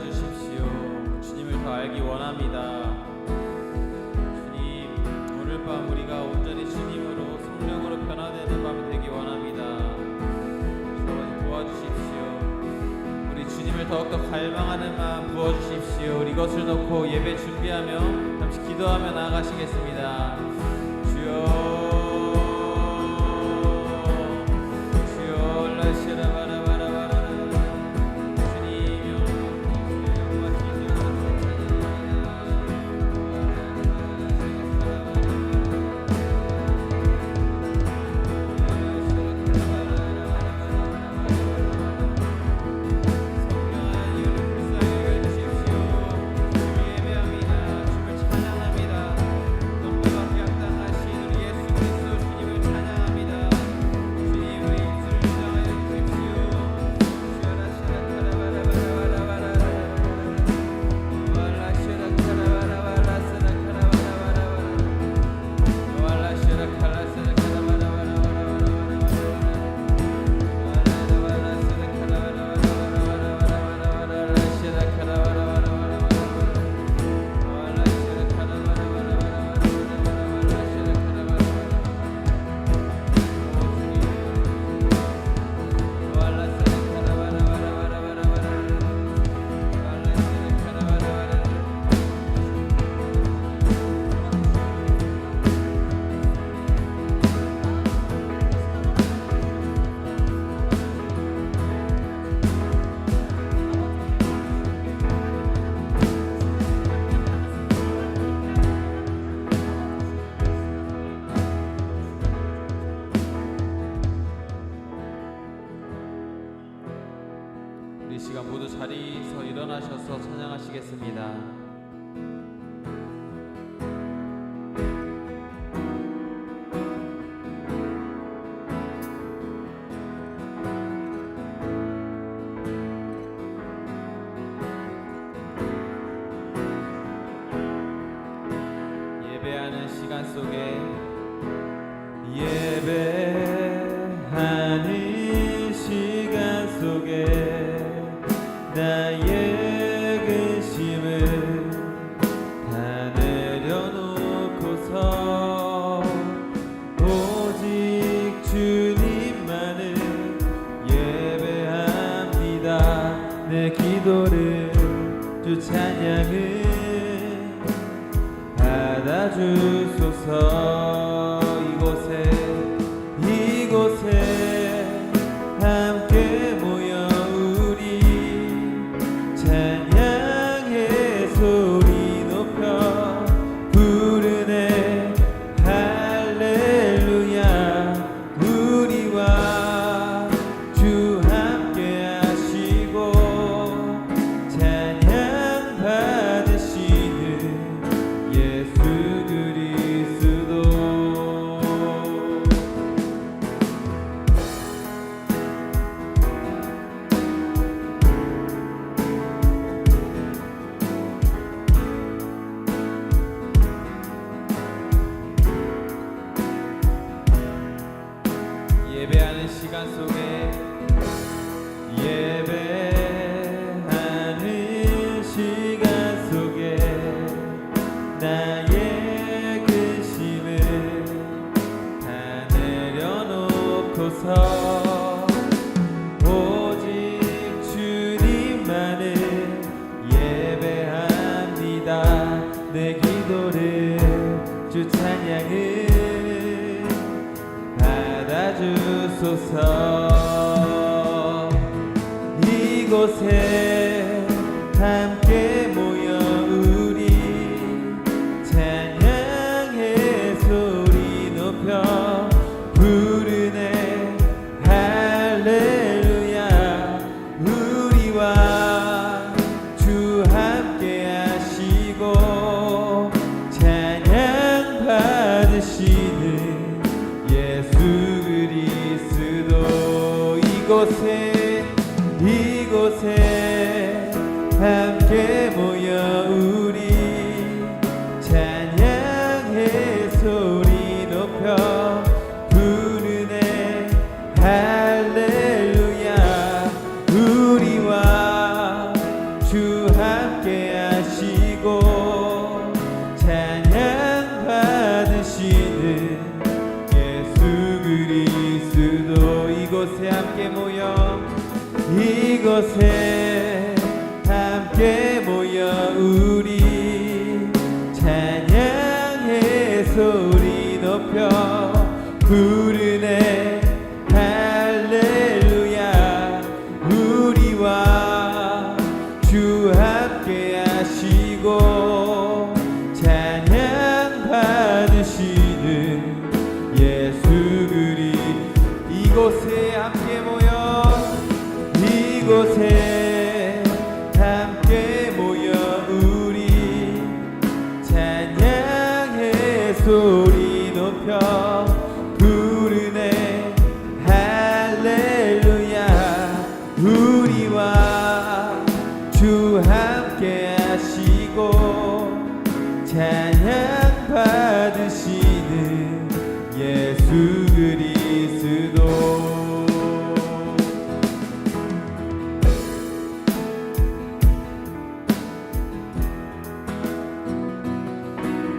도와주십시오. 주님을 더 알기 원합니다. 주님, 오늘 밤 우리가 온전히 주님으로 성령으로 변화되는 밤이 되기 원합니다. 주님 도와주십시오. 우리 주님을 더욱더 갈망하는 마음 부어주십시오. 우리 이것을 놓고 예배 준비하며 잠시 기도하며 나아가시겠습니다. 주여, 이 시간 모두 자리에서 일어나셔서 찬양하시겠습니다. 예배하는 시간 속에 예배하는 시간 속에 나의 근심을 다 내려놓고서 오직 주님만을 예배합니다. 내 기도를 주 찬양을 받아주소서. 이곳에 함께 모여 우리 찬양의 소리 높여 부르네. 할렐루야. 우리와 주 함께 하시고 찬양 받으시는 예수 그리스도. 예배하는 시간 속에 예배하는 시간 속에 나의 근심을 다 내려놓고서 오직 주님만을 예배합니다. 내 기도를 주 찬양을 받아주소서. 이곳에 함께 모여 우리 찬양의 소리 높여 부르네. 할렐루야. 우리와 주 함께 하시고 찬양 받으시는 예수 그리스도. 이곳에 함께 모여 우리 찬양의 소리 높여 부르네. 할렐루야. 우리와 주 함께 하시고 찬양 받으시는 예수 그리스도 이곳에 함께 모여 이곳에 함께 모여 우리 찬양의 소리 높여 부르네 할렐루야 우리와 주 함께 하시고 찬양 받으시는 예수 그리 이곳에 함께 모여 이곳에 함께 모여 우리 찬양의 소리 높여 부르네 할렐루야 우리와 주 함께 하시고 찬양 받으시는 예수 그리스도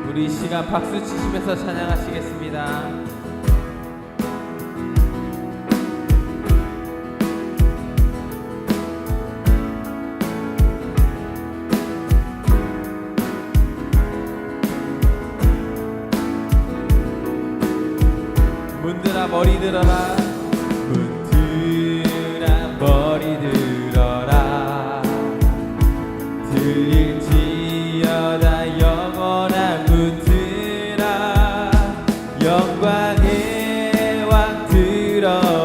우리 이 시간 박수 치시면서 찬양하시겠습니다. 문들아 머리 들어라 문들아 머리 들어라 들릴지어다 영원한 문들아 영광의 왕 들어가시도록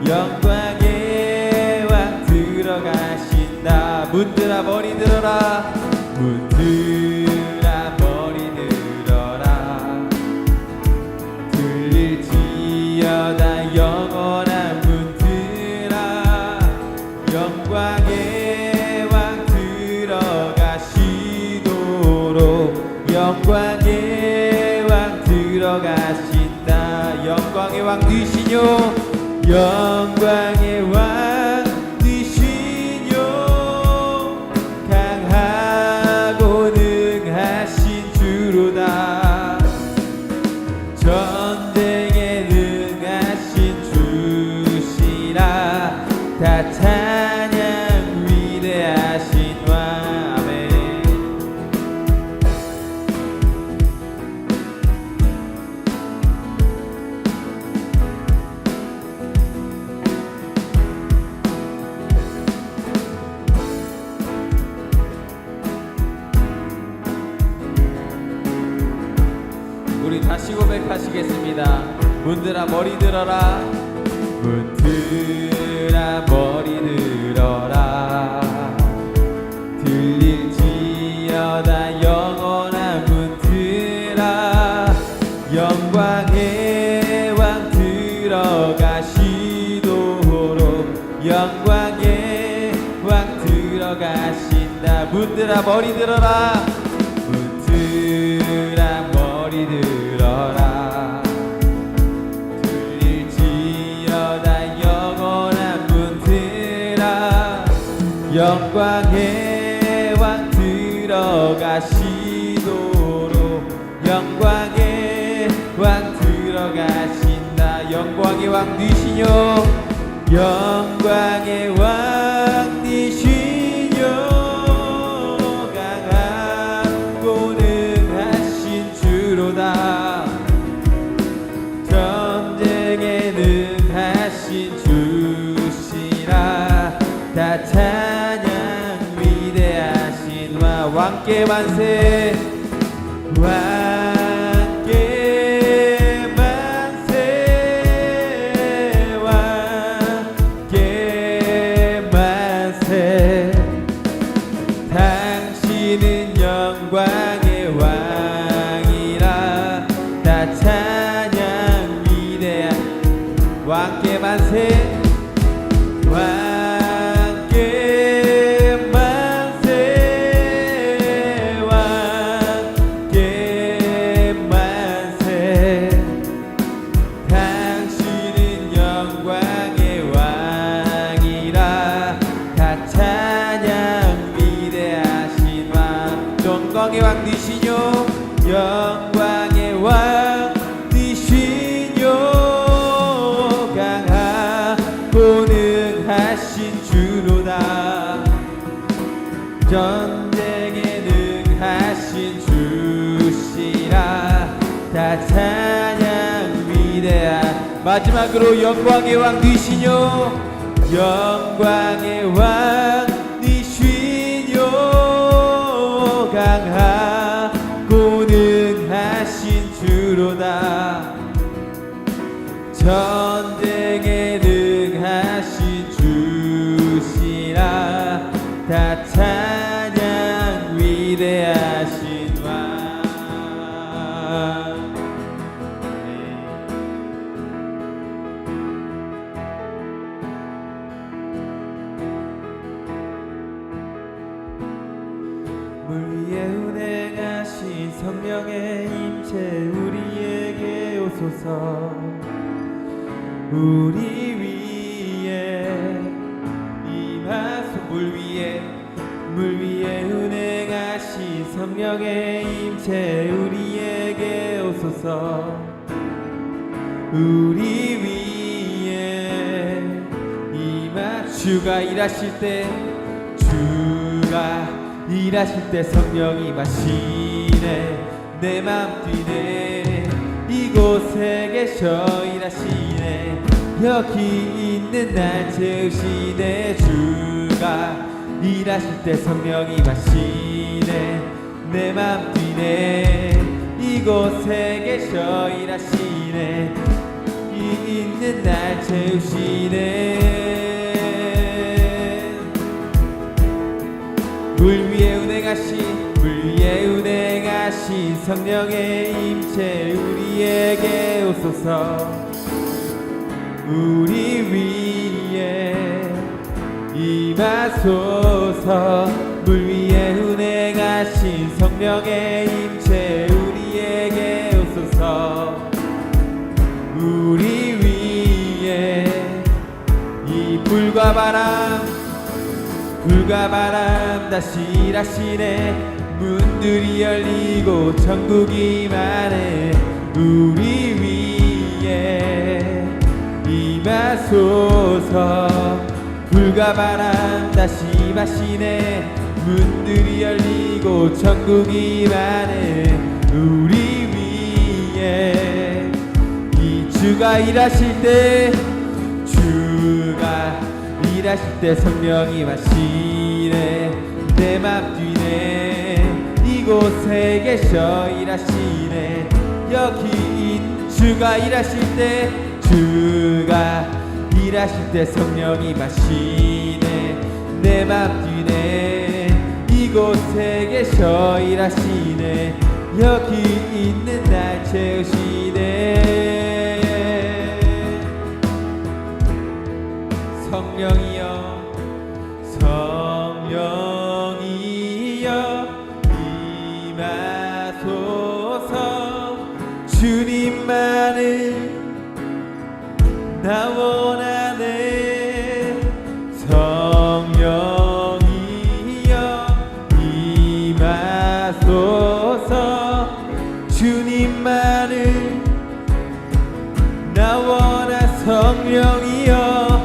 영광의 왕 들어가신다. 문들아 머리 들어라 문들아 머리 들어라 들릴지어다 영원한 문들아 영광의 왕 들어가시도록 영광의 왕 들어가신다. 영광의 왕 되시뇨 영광의 왕 되시뇨 강하고 능하신 주로다 전쟁에 능하신 주시라 다 찬양 위대하신 왕 아멘. 우리 다시 고백하시겠습니다. 문들아 머리 들어라 문들아 머리 들어라 들릴지어다 영원한 문들아 영광의 왕 들어가시도록 영광의 왕 들어가신다. 문들아 머리 들어라 문들아 머리 들어라 들릴지어다 영원한 문들아 영광의 왕 들어가시도록 영광의 왕 들어가신다. 영광의 왕 되시뇨 영광의 왕 되시뇨 강하고 능하신 주로다 전쟁에 능하신 주시라 다 찬양 위대하신 왕께 만세 왕께 만세 왕께 만세 당신은 영광의 왕이라 다 찬양 위대한 왕께 만세 왕께 만세 왕께 찬양 위대하신 왕 영광의 왕 되시뇨 영광의 왕 되시뇨 강하고 능하신 주로다 전쟁에 능하신 주시라 다 찬양 위대한 마지막으로 영광의 왕 되시뇨 영광의 왕 되시뇨 강하고 능하신 주로다 전쟁에 능하신 주시라 다 찬양 위대하신 왕 물 위에 운행하신 성령의 임재 우리에게 오소서 우리 위에 임하소 물 위에 운행하신 성령의 임재 우리에게 오소서 우리 위에 주가 일하실 때 성령이 임하시네 내 맘 뛰네 이곳에 계셔 일하시네 여기 있는 날 채우시네 주가 일하실 때 성령이 임하시네 내 맘 뛰네 이곳에 계셔 일하시네 있는 날 채우시네 물 위에 운행하신 성령의 임재 우리에게 오소서 우리 위에 임하소서 물 위에 운행하신 성령의 임재 우리에게 오소서 우리 위에 이 불과 바람 다시 일하시네 문들이 열리고 천국이 임하네 우리 위에 임하소서 불과 바람 다시 임하시네 문들이 열리고 천국이 임하네 우리 위에 이 주가 일하실 때 성령이 임하시네 내 맘 뛰네 이곳에 계셔 일하시네 여기 주가 일하실 때 성령이 임하시네 내 맘 뛰네 이곳에 계셔 일하시네 여기 있는 날 채우시네 성령이여 임하소서 주님만을 나 원하네 성령이여 임하소서 주님만을 나 원하 성령이여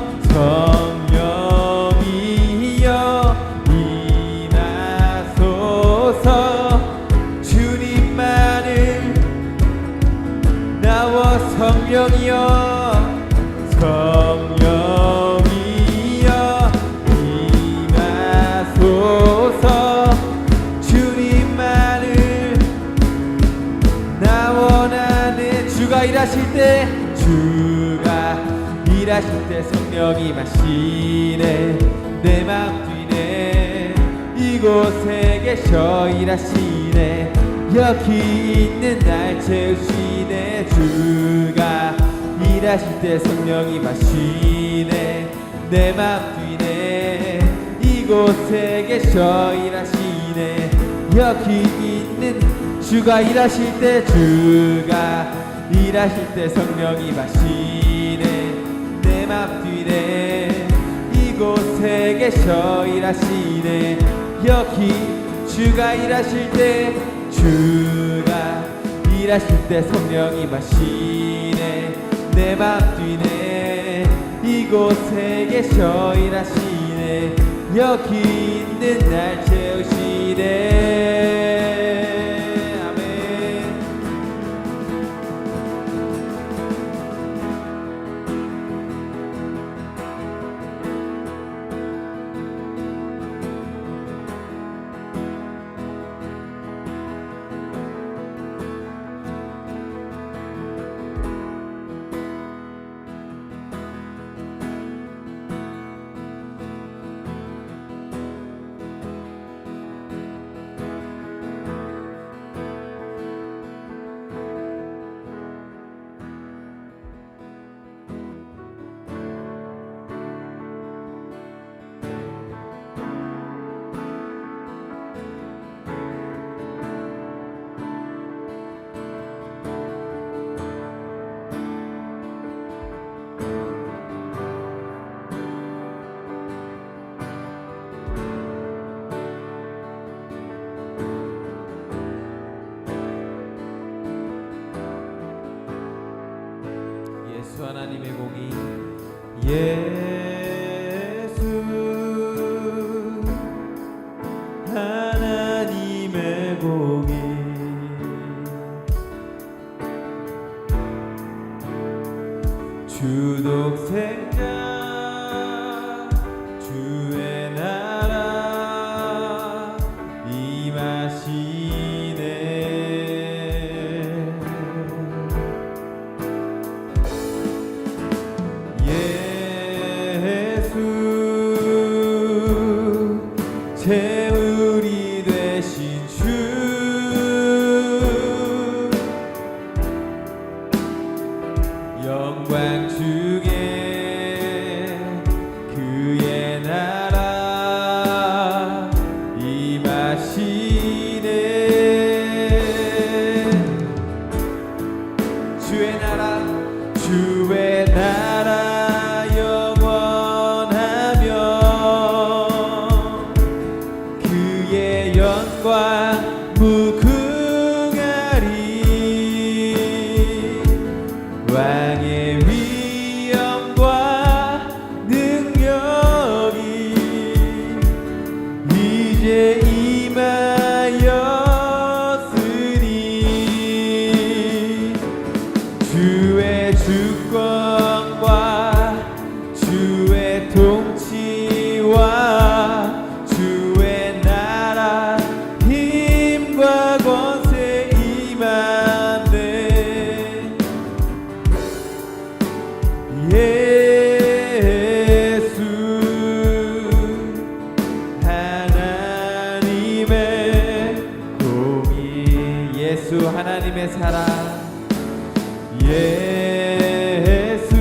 임하소서 주님만을 나와 성령이여 임하소서 주님만을 나 원하네 주가 일하실 때 성령이 임하시네 내 맘 뛰네 이곳에 계셔 일하시네 여기 있는 날 채우시네 주가 일하실 때 성령이 임하시네 내 맘 뛰네 이곳에 계셔 일하시네 여기 있는 주가 일하실 때 성령이 임하시네 내 맘 뛰네 이곳에 계셔 일하시네. 여기 주가 일하실 때, 주가 일하실 때 성령이 임하시네. 내 맘 뛰네. 이곳에 계셔 일하시네. 여기 있는 날 채우시네. 아멘. 하나님의 공의, 예수 하나님의 공의, 주 독생자 주의 나라 임하시네. 재물이 되신 주, 영광 중에 그의 나라 임하시네. 주의 나라, 주의 나라 왕의 위엄과 능력이 이제 임하였으니 주의 주권과 주의 통치와 주의 나라 힘과 권세 임하네. 예수 하나님의 공의, 예수 하나님의 사랑, 예수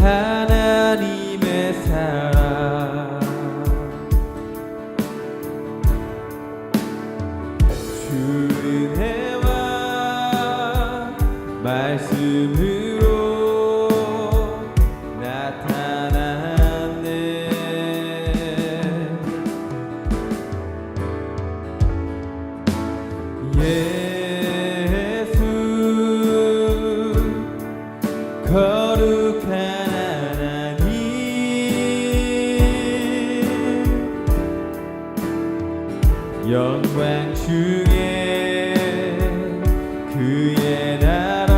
하나님의 사랑, 주 은혜와 말씀으로 나타났네. 예수 거룩한 하나님, 영광 중에 그의 나라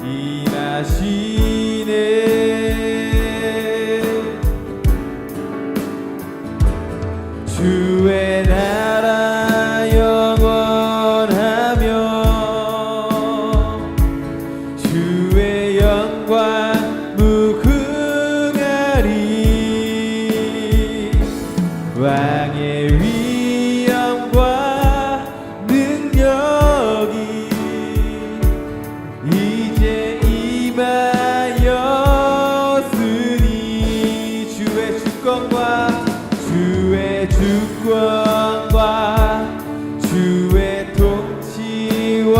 임하시네. 주의 나라 영원하며 주의 영광 무궁하리. 왕의 위엄과 능력이 이제 임하였으니 주의 주권과 주의 주권과 주의 통치와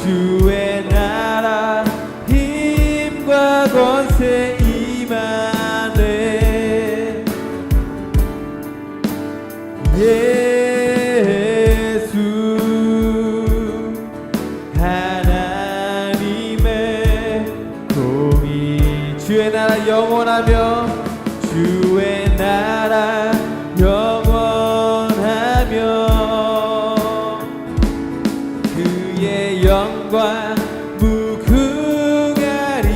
주의 나라 힘 영원하며 주의 나라 영원하며 그의 영광 무궁하리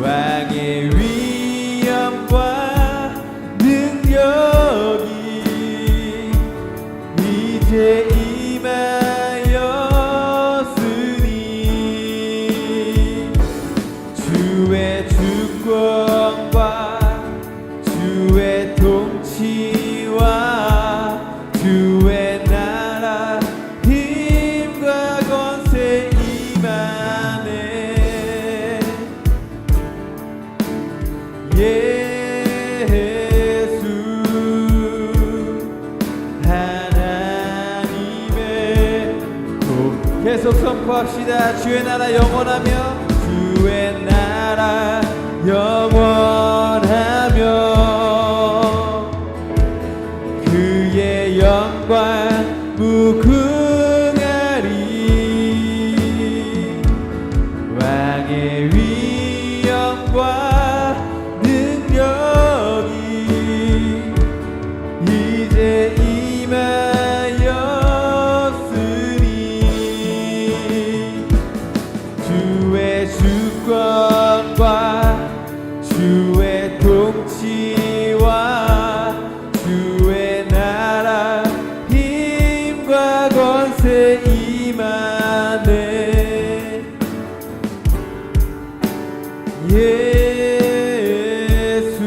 왕의 위엄과 능력이 이제 임하였으니 주의 주권과 주의 통치와 주의 나라 힘과 권세 임하네. 예수 하나님의 계속 선포합시다. 주의 나라 영원하며 주의 나라 영원하며 그의 영광 무궁하리 왕의 위엄과 능력이 이제 임하였으니 주의 주권과 주의 통치와 주의 나라 힘과 권세 임하네. 예수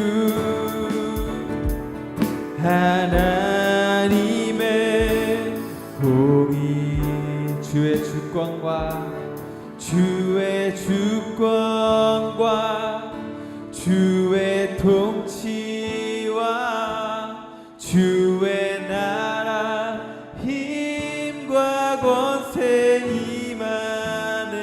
하나님의 공의 주의 주권과 주의 주권과 주의 통치와 주의 나라 힘과 권세 임하네.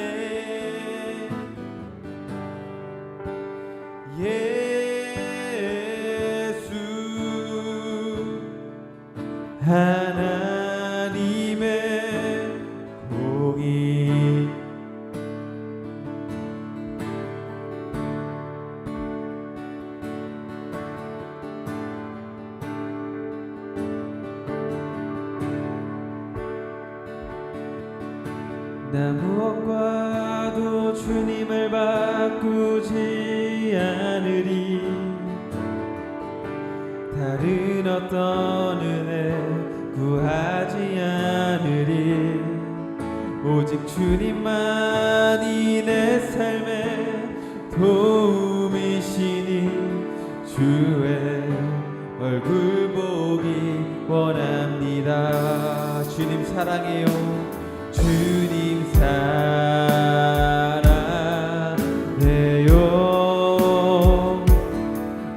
예수 하나님의 공의 나 무엇과도 주님을 바꾸지 않으리. 다른 어떤 은혜 구하지 않으리. 오직 주님만이 내 삶의 도움이시니 주의 얼굴 보기 원합니다. 주님 사랑해요. 주님 사랑해요.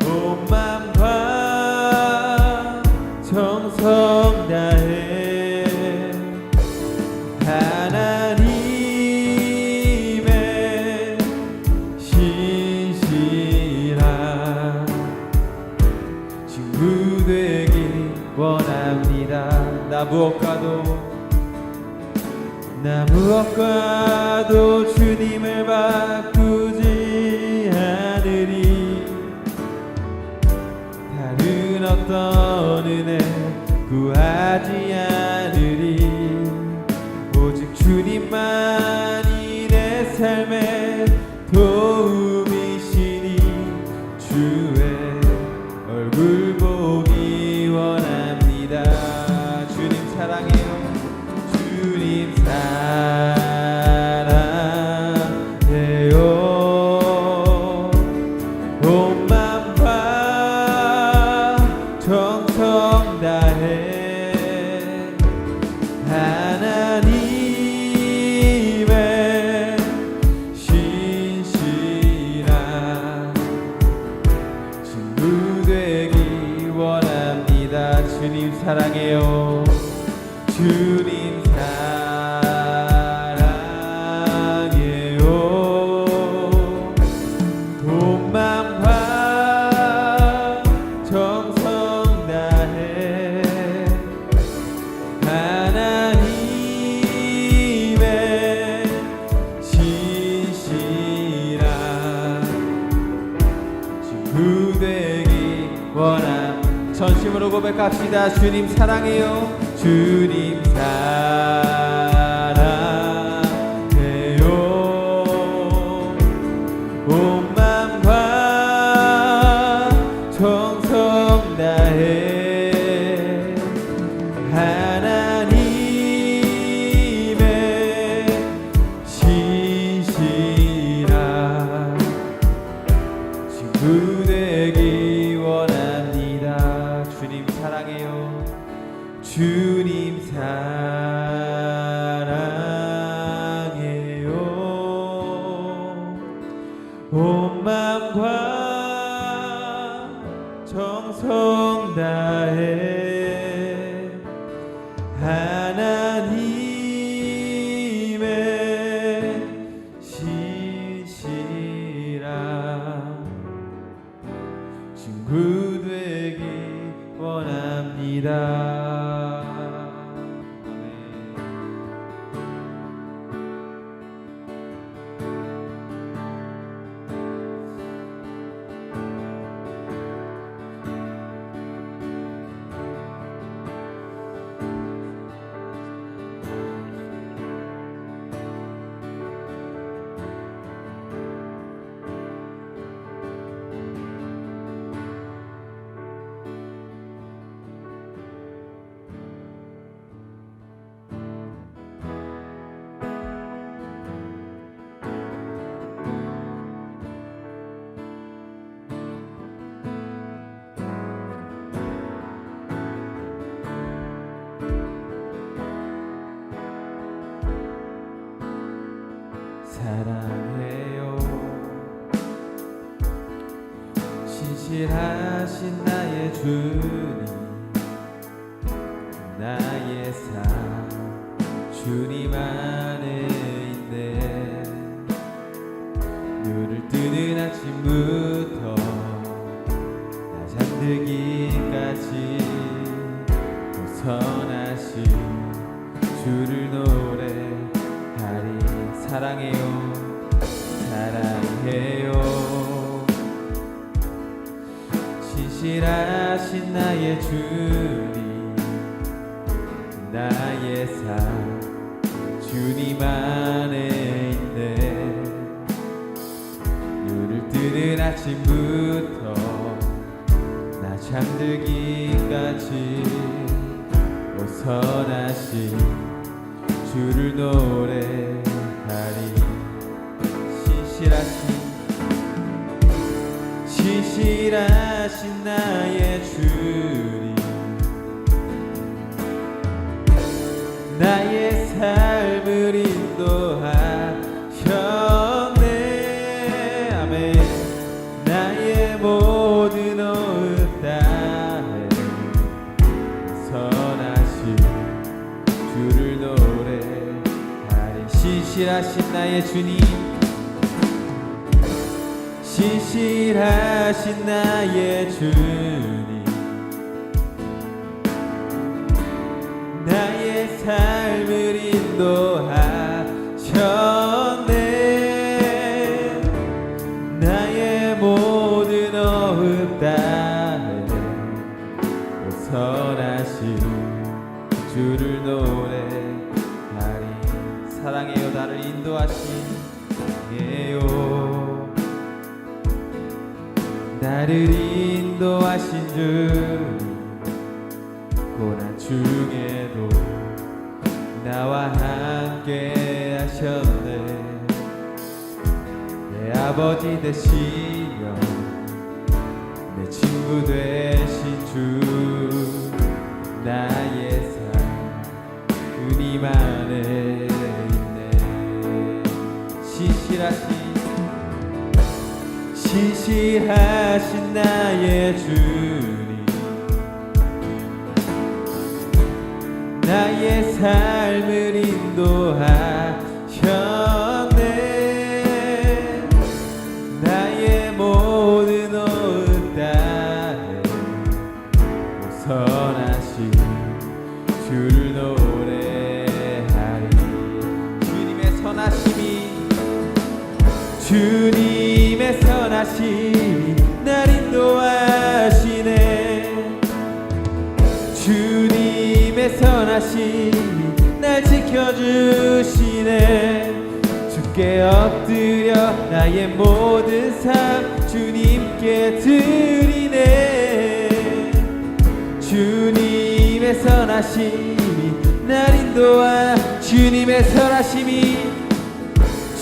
온 맘과 정성 다해 하나님의 신실한 친구 되기 원합니다. 나 무엇과도 주님을 바꾸지 않으리. 다른 어떤 은혜 구하지 않으리. 오직 주님만이 내 삶의 도움이시니 주의 얼굴 보기 원합니다. 주님 사랑해요. 주님 사랑해요. 온 맘과 정성 다해 하나님의 신실한 친구 되기 원합니다. 주님 사랑해요. 주님 사랑해요. 온 맘과 정성 다해 하나님의 신실한 진심으로 고백합시다. 주님 사랑해요. 주님 사랑해요. 온 맘과 정성 다해 하나님의 신실한 친구 되기 원합니다. 주님 사랑해요. 주님 사랑해요. 온 맘과 정성 다해 하나님의 신실한 친구 되기 원합니다. 사랑해요. 신실하신 나의 주님, 나의 삶 주님 안에 있네. 눈을 뜨는 아침부터 나 잠들기까지 선하신 주를 노래하리. 사랑해요. 사랑해요. 신실하신 나의 주님, 나의 삶 주님 안에 있네. 눈을 뜨는 아침부터 나 잠들기까지 선하신 주를 노래하리. 신실하신 나의 주님, 나의 삶을 인도하셨네. 아멘. 나의 모든 호흡 다해 선하신 주를 노래하리. 신실하신 나의 주님, 신실하신 나의 주님, 나의 삶을 인도하셨네. 나의 모든 호흡 다해 선하신 주를 노래하리. 사랑해요. 나를 인도하시네요. 나를 인도하신 주님, 고난 중에도 나와 함께 하셨네. 내 아버지 되시며 내 친구 되신 주, 나의 삶 주님 안에 있네. 신실하신 나의 주님, 나의 삶을 인도하셨네. 나의 모든 호흡 다해 선하신 주를 노래하리. 주님의 선하심이, 주님의 선하심 날 인도하시네. 주께 엎드려 나의 모든 삶 주님께 드리네. 주님의 선하심이 날 인도하 주님의 선하심이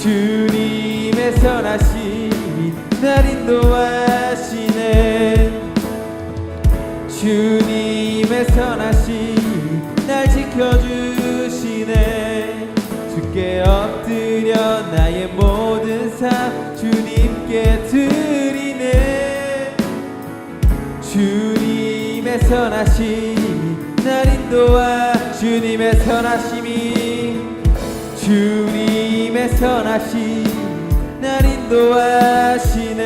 주님의 선하심이 날 인도하시네. 주님의 선하심이 날 지켜주시네. 주께 엎드려 나의 모든 삶 주님께 드리네. 주님의 선하심이 날 인도하 주님의 선하심이 주님의 선하심이 날 인도하시네.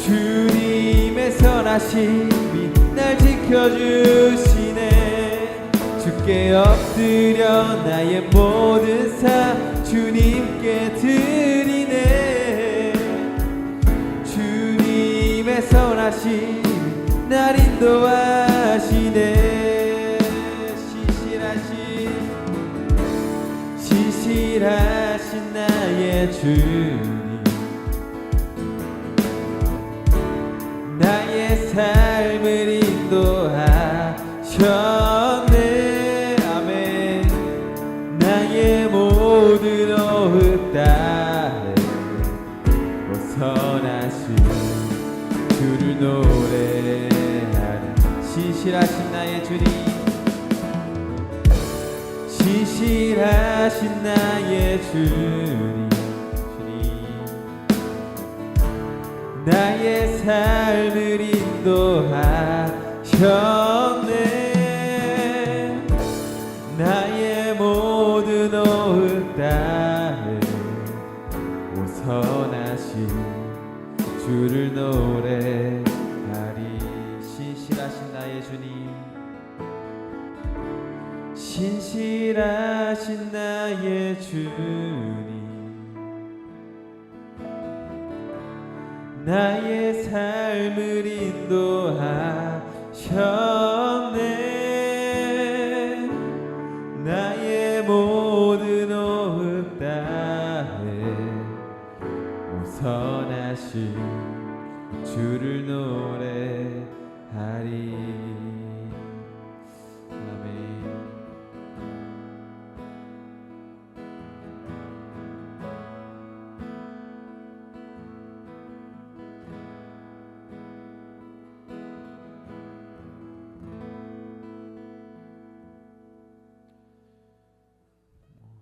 주님의 선하심이 날 지켜주시네. 주께 엎드려 나의 모든 삶 주님께 드리네. 주님의 선하심이 날 인도하시네. 시실하신 나의 주님, 나의 삶을 인도하셨네. 아멘. 나의 모든 오흡 따에 선하신 주를 노래하리. 시실하신 나의 주님, 시실하신 나의 주님, 나의 삶을 인도하셨네. 나의 모든 오흡 따에 오선하신 주를 노래하리. 신실하신 나의 주님, 신실하신 나의 주님, 나의 삶을 인도하셨네. 나의 모든 오흡 따에 오선하신 주를 노래하리.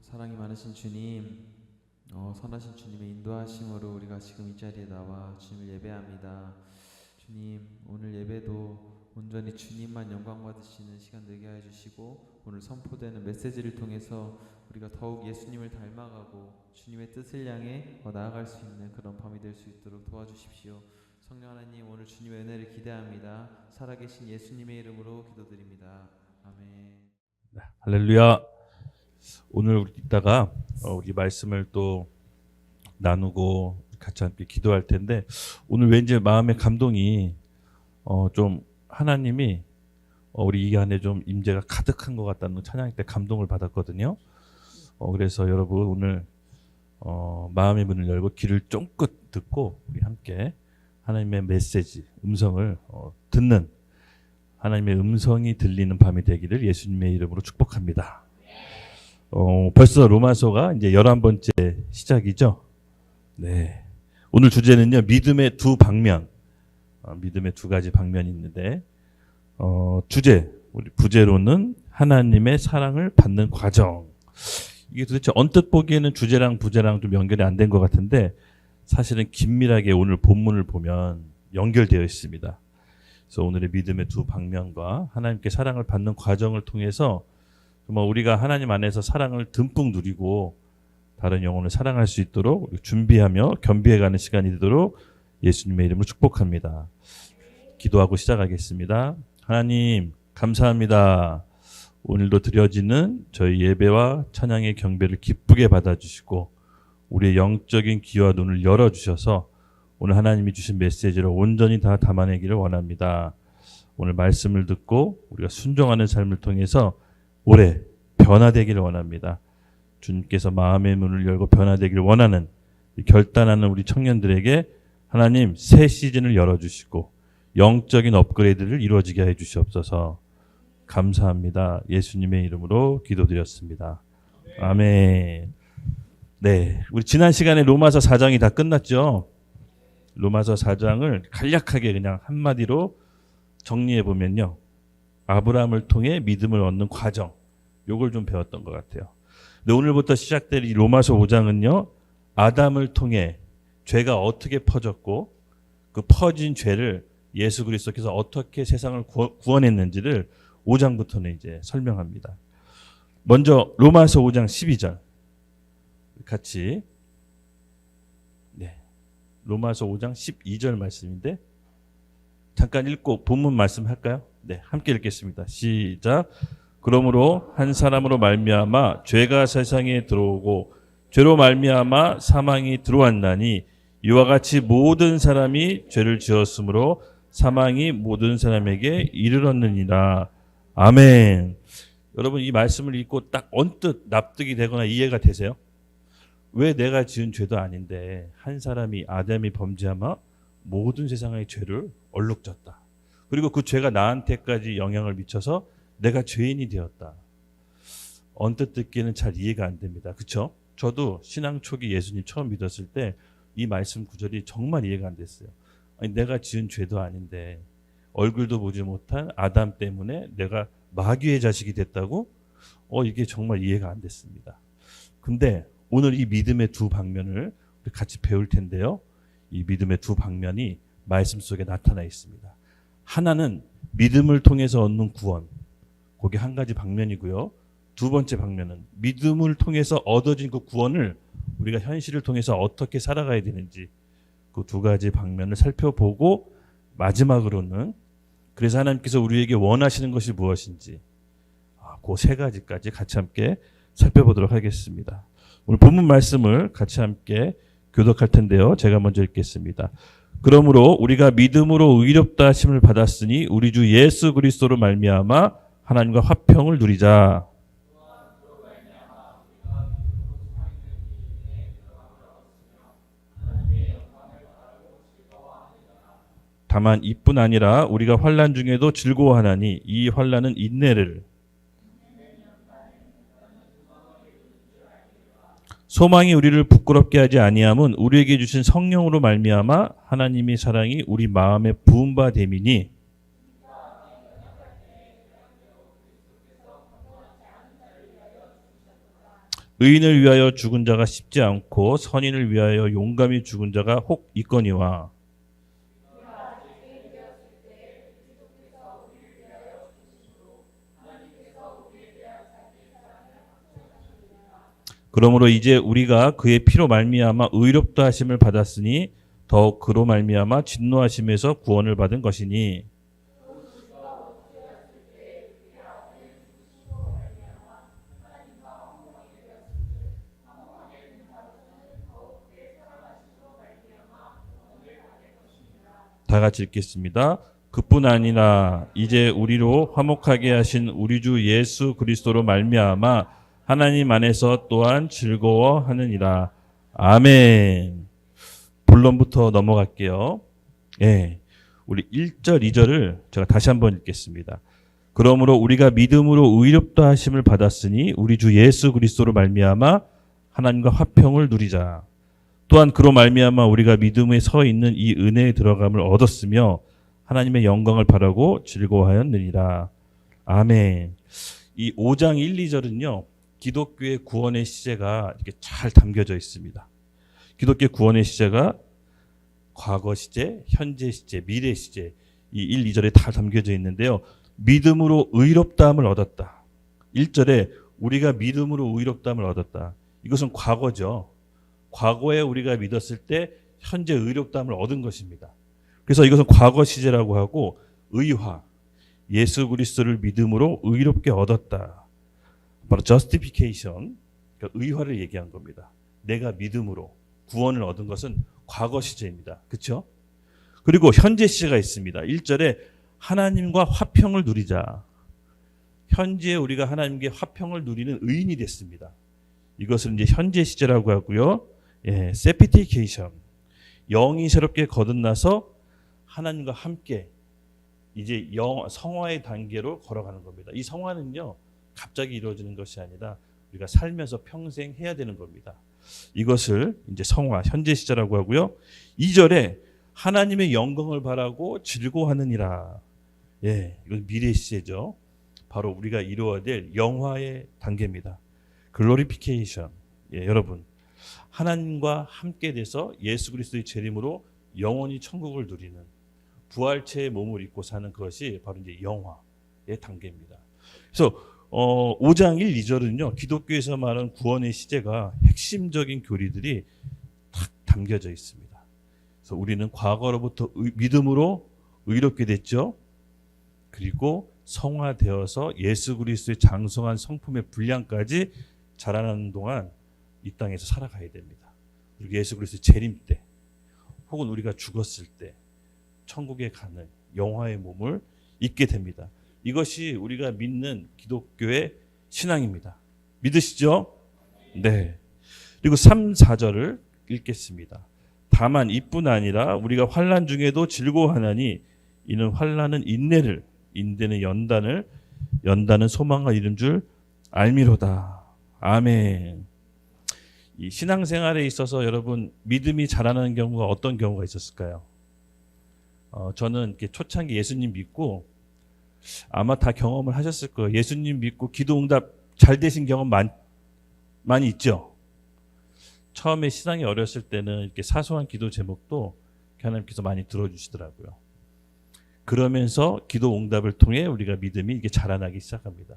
사랑이 많으신 주님, 선하신 주님의 인도하심으로 우리가 지금 이 자리에 나와 주님을 예배합니다. 주님, 오늘 예배도 온전히 주님만 영광 받으시는 시간 되게 하여 주시고, 오늘 선포되는 메시지를 통해서 우리가 더욱 예수님을 닮아가고 주님의 뜻을 향해 나아갈 수 있는 그런 밤이 될 수 있도록 도와주십시오. 성령 하나님, 오늘 주님의 은혜를 기대합니다. 살아계신 예수님의 이름으로 기도드립니다. 아멘. 네, 할렐루야. 오늘 이따가 우리 말씀을 또 나누고 같이 함께 기도할 텐데, 오늘 왠지 마음의 감동이 좀 하나님이 우리 이 안에 좀 임재가 가득한 것 같다는 찬양 때 감동을 받았거든요. 그래서 여러분 오늘 마음의 문을 열고 귀를 쫑긋 듣고 우리 함께 하나님의 메시지, 음성을 듣는, 하나님의 음성이 들리는 밤이 되기를 예수님의 이름으로 축복합니다. 벌써 로마서가 이제 11번째 시작이죠. 네. 오늘 주제는요, 믿음의 두 방면. 믿음의 두 가지 방면이 있는데, 우리 부제로는 하나님의 사랑을 받는 과정. 이게 도대체 언뜻 보기에는 주제랑 부제랑 좀 연결이 안 된 것 같은데, 사실은 긴밀하게 오늘 본문을 보면 연결되어 있습니다. 그래서 오늘의 믿음의 두 방면과 하나님께 사랑을 받는 과정을 통해서 정말 우리가 하나님 안에서 사랑을 듬뿍 누리고 다른 영혼을 사랑할 수 있도록 준비하며 겸비해가는 시간이 되도록 예수님의 이름으로 축복합니다. 기도하고 시작하겠습니다. 하나님 감사합니다. 오늘도 드려지는 저희 예배와 찬양의 경배를 기쁘게 받아주시고 우리의 영적인 귀와 눈을 열어주셔서 오늘 하나님이 주신 메시지를 온전히 다 담아내기를 원합니다. 오늘 말씀을 듣고 우리가 순종하는 삶을 통해서 올해 변화되기를 원합니다. 주님께서 마음의 문을 열고 변화되길 원하는 결단하는 우리 청년들에게 하나님 새 시즌을 열어주시고 영적인 업그레이드를 이루어지게 해주시옵소서. 감사합니다. 예수님의 이름으로 기도드렸습니다. 아멘. 네, 우리 지난 시간에 로마서 4장이 다 끝났죠. 로마서 4장을 간략하게 그냥 한마디로 정리해 보면요, 아브라함을 통해 믿음을 얻는 과정, 요걸 좀 배웠던 것 같아요. 근데 오늘부터 시작될 이 로마서 5장은요, 아담을 통해 죄가 어떻게 퍼졌고 그 퍼진 죄를 예수 그리스도께서 어떻게 세상을 구원했는지를 5장부터는 이제 설명합니다. 먼저 로마서 5장 12절 같이, 네, 로마서 5장 12절 말씀인데 잠깐 읽고 본문 말씀 할까요? 네, 함께 읽겠습니다. 시작. 그러므로 한 사람으로 말미암아 죄가 세상에 들어오고 죄로 말미암아 사망이 들어왔나니 이와 같이 모든 사람이 죄를 지었으므로 사망이 모든 사람에게 이르렀느니라. 아멘. 여러분, 이 말씀을 읽고 딱 언뜻 납득이 되거나 이해가 되세요? 왜 내가 지은 죄도 아닌데 한 사람이, 아담이 범죄하며 모든 세상의 죄를 얼룩졌다. 그리고 그 죄가 나한테까지 영향을 미쳐서 내가 죄인이 되었다. 언뜻 듣기에는 잘 이해가 안 됩니다. 그렇죠? 저도 신앙 초기 예수님 처음 믿었을 때 이 말씀 구절이 정말 이해가 안 됐어요. 아니, 내가 지은 죄도 아닌데 얼굴도 보지 못한 아담 때문에 내가 마귀의 자식이 됐다고? 이게 정말 이해가 안 됐습니다. 근데 오늘 이 믿음의 두 방면을 우리 같이 배울 텐데요. 이 믿음의 두 방면이 말씀 속에 나타나 있습니다. 하나는 믿음을 통해서 얻는 구원, 그게 한 가지 방면이고요. 두 번째 방면은 믿음을 통해서 얻어진 그 구원을 우리가 현실을 통해서 어떻게 살아가야 되는지, 그 두 가지 방면을 살펴보고 마지막으로는 그래서 하나님께서 우리에게 원하시는 것이 무엇인지, 그 세 가지까지 같이 함께 살펴보도록 하겠습니다. 오늘 본문 말씀을 같이 함께 교독할 텐데요. 제가 먼저 읽겠습니다. 그러므로 우리가 믿음으로 의롭다 하심을 받았으니 우리 주 예수 그리스도로 말미암아 하나님과 화평을 누리자. 다만 이뿐 아니라 우리가 환난 중에도 즐거워하나니 이 환난은 인내를, 소망이 우리를 부끄럽게 하지 아니함은 우리에게 주신 성령으로 말미암아 하나님의 사랑이 우리 마음에 부은 바 됨이니, 의인을 위하여 죽은 자가 쉽지 않고 선인을 위하여 용감히 죽은 자가 혹 있거니와. 그러므로 이제 우리가 그의 피로 말미암아 의롭다 하심을 받았으니 더욱 그로 말미암아 진노하심에서 구원을 받은 것이니, 다 같이 읽겠습니다. 그뿐 아니라 이제 우리로 화목하게 하신 우리 주 예수 그리스도로 말미암아 하나님 안에서 또한 즐거워하느니라. 아멘. 본론부터 넘어갈게요. 예, 우리 1절, 2절을 제가 다시 한번 읽겠습니다. 그러므로 우리가 믿음으로 의롭다 하심을 받았으니 우리 주 예수 그리스도로 말미암아 하나님과 화평을 누리자. 또한 그로 말미암아 우리가 믿음에 서 있는 이 은혜에 들어감을 얻었으며 하나님의 영광을 바라고 즐거워하였느니라. 아멘. 이 5장 1, 2절은요. 기독교의 구원의 시제가 이렇게 잘 담겨져 있습니다. 기독교의 구원의 시제가 과거 시제, 현재 시제, 미래 시제, 이 1, 2절에 다 담겨져 있는데요. 믿음으로 의롭다함을 얻었다. 1절에 우리가 믿음으로 의롭다함을 얻었다. 이것은 과거죠. 과거에 우리가 믿었을 때 현재 의롭다함을 얻은 것입니다. 그래서 이것은 과거 시제라고 하고, 의화, 예수 그리스도를 믿음으로 의롭게 얻었다. 바로 justification, 그러니까 의화를 얘기한 겁니다. 내가 믿음으로 구원을 얻은 것은 과거 시제입니다. 그렇죠? 그리고 현재 시제가 있습니다. 1절에 하나님과 화평을 누리자. 현재 우리가 하나님께 화평을 누리는 의인이 됐습니다. 이것을 이제 현재 시제라고 하고요. 예, 세피티케이션. 영이 새롭게 거듭나서 하나님과 함께 이제 성화의 단계로 걸어가는 겁니다. 이 성화는요, 갑자기 이루어지는 것이 아니라 우리가 살면서 평생 해야 되는 겁니다. 이것을 이제 성화, 현재 시제라고 하고요. 2절에 하나님의 영광을 바라고 즐거워하느니라. 예, 이건 미래 시제죠. 바로 우리가 이루어야 될 영화의 단계입니다. 글로리피케이션. 예, 여러분, 하나님과 함께 돼서 예수 그리스도의 재림으로 영원히 천국을 누리는 부활체의 몸을 입고 사는 것이 바로 이제 영화의 단계입니다. 그래서 5장 1, 2절은요, 기독교에서 말하는 구원의 시제가 핵심적인 교리들이 탁 담겨져 있습니다. 그래서 우리는 과거로부터 믿음으로 의롭게 됐죠. 그리고 성화되어서 예수 그리스도의 장성한 성품의 분량까지 자라나는 동안 이 땅에서 살아가야 됩니다. 그리고 예수 그리스도의 재림 때 혹은 우리가 죽었을 때 천국에 가는 영화의 몸을 입게 됩니다. 이것이 우리가 믿는 기독교의 신앙입니다. 믿으시죠? 네. 그리고 3, 4절을 읽겠습니다. 다만 이뿐 아니라 우리가 환난 중에도 즐거워하나니 이는 환난은 인내를, 인내는 연단을, 연단은 소망을 이룬 줄 알미로다. 아멘. 이 신앙생활에 있어서 여러분 믿음이 자라나는 경우가 어떤 경우가 있었을까요? 저는 이렇게 초창기 예수님 믿고 아마 다 경험을 하셨을 거예요. 예수님 믿고 기도응답 잘 되신 경험 많이 있죠. 처음에 신앙이 어렸을 때는 이렇게 사소한 기도 제목도 하나님께서 많이 들어주시더라고요. 그러면서 기도응답을 통해 우리가 믿음이 이게 자라나기 시작합니다.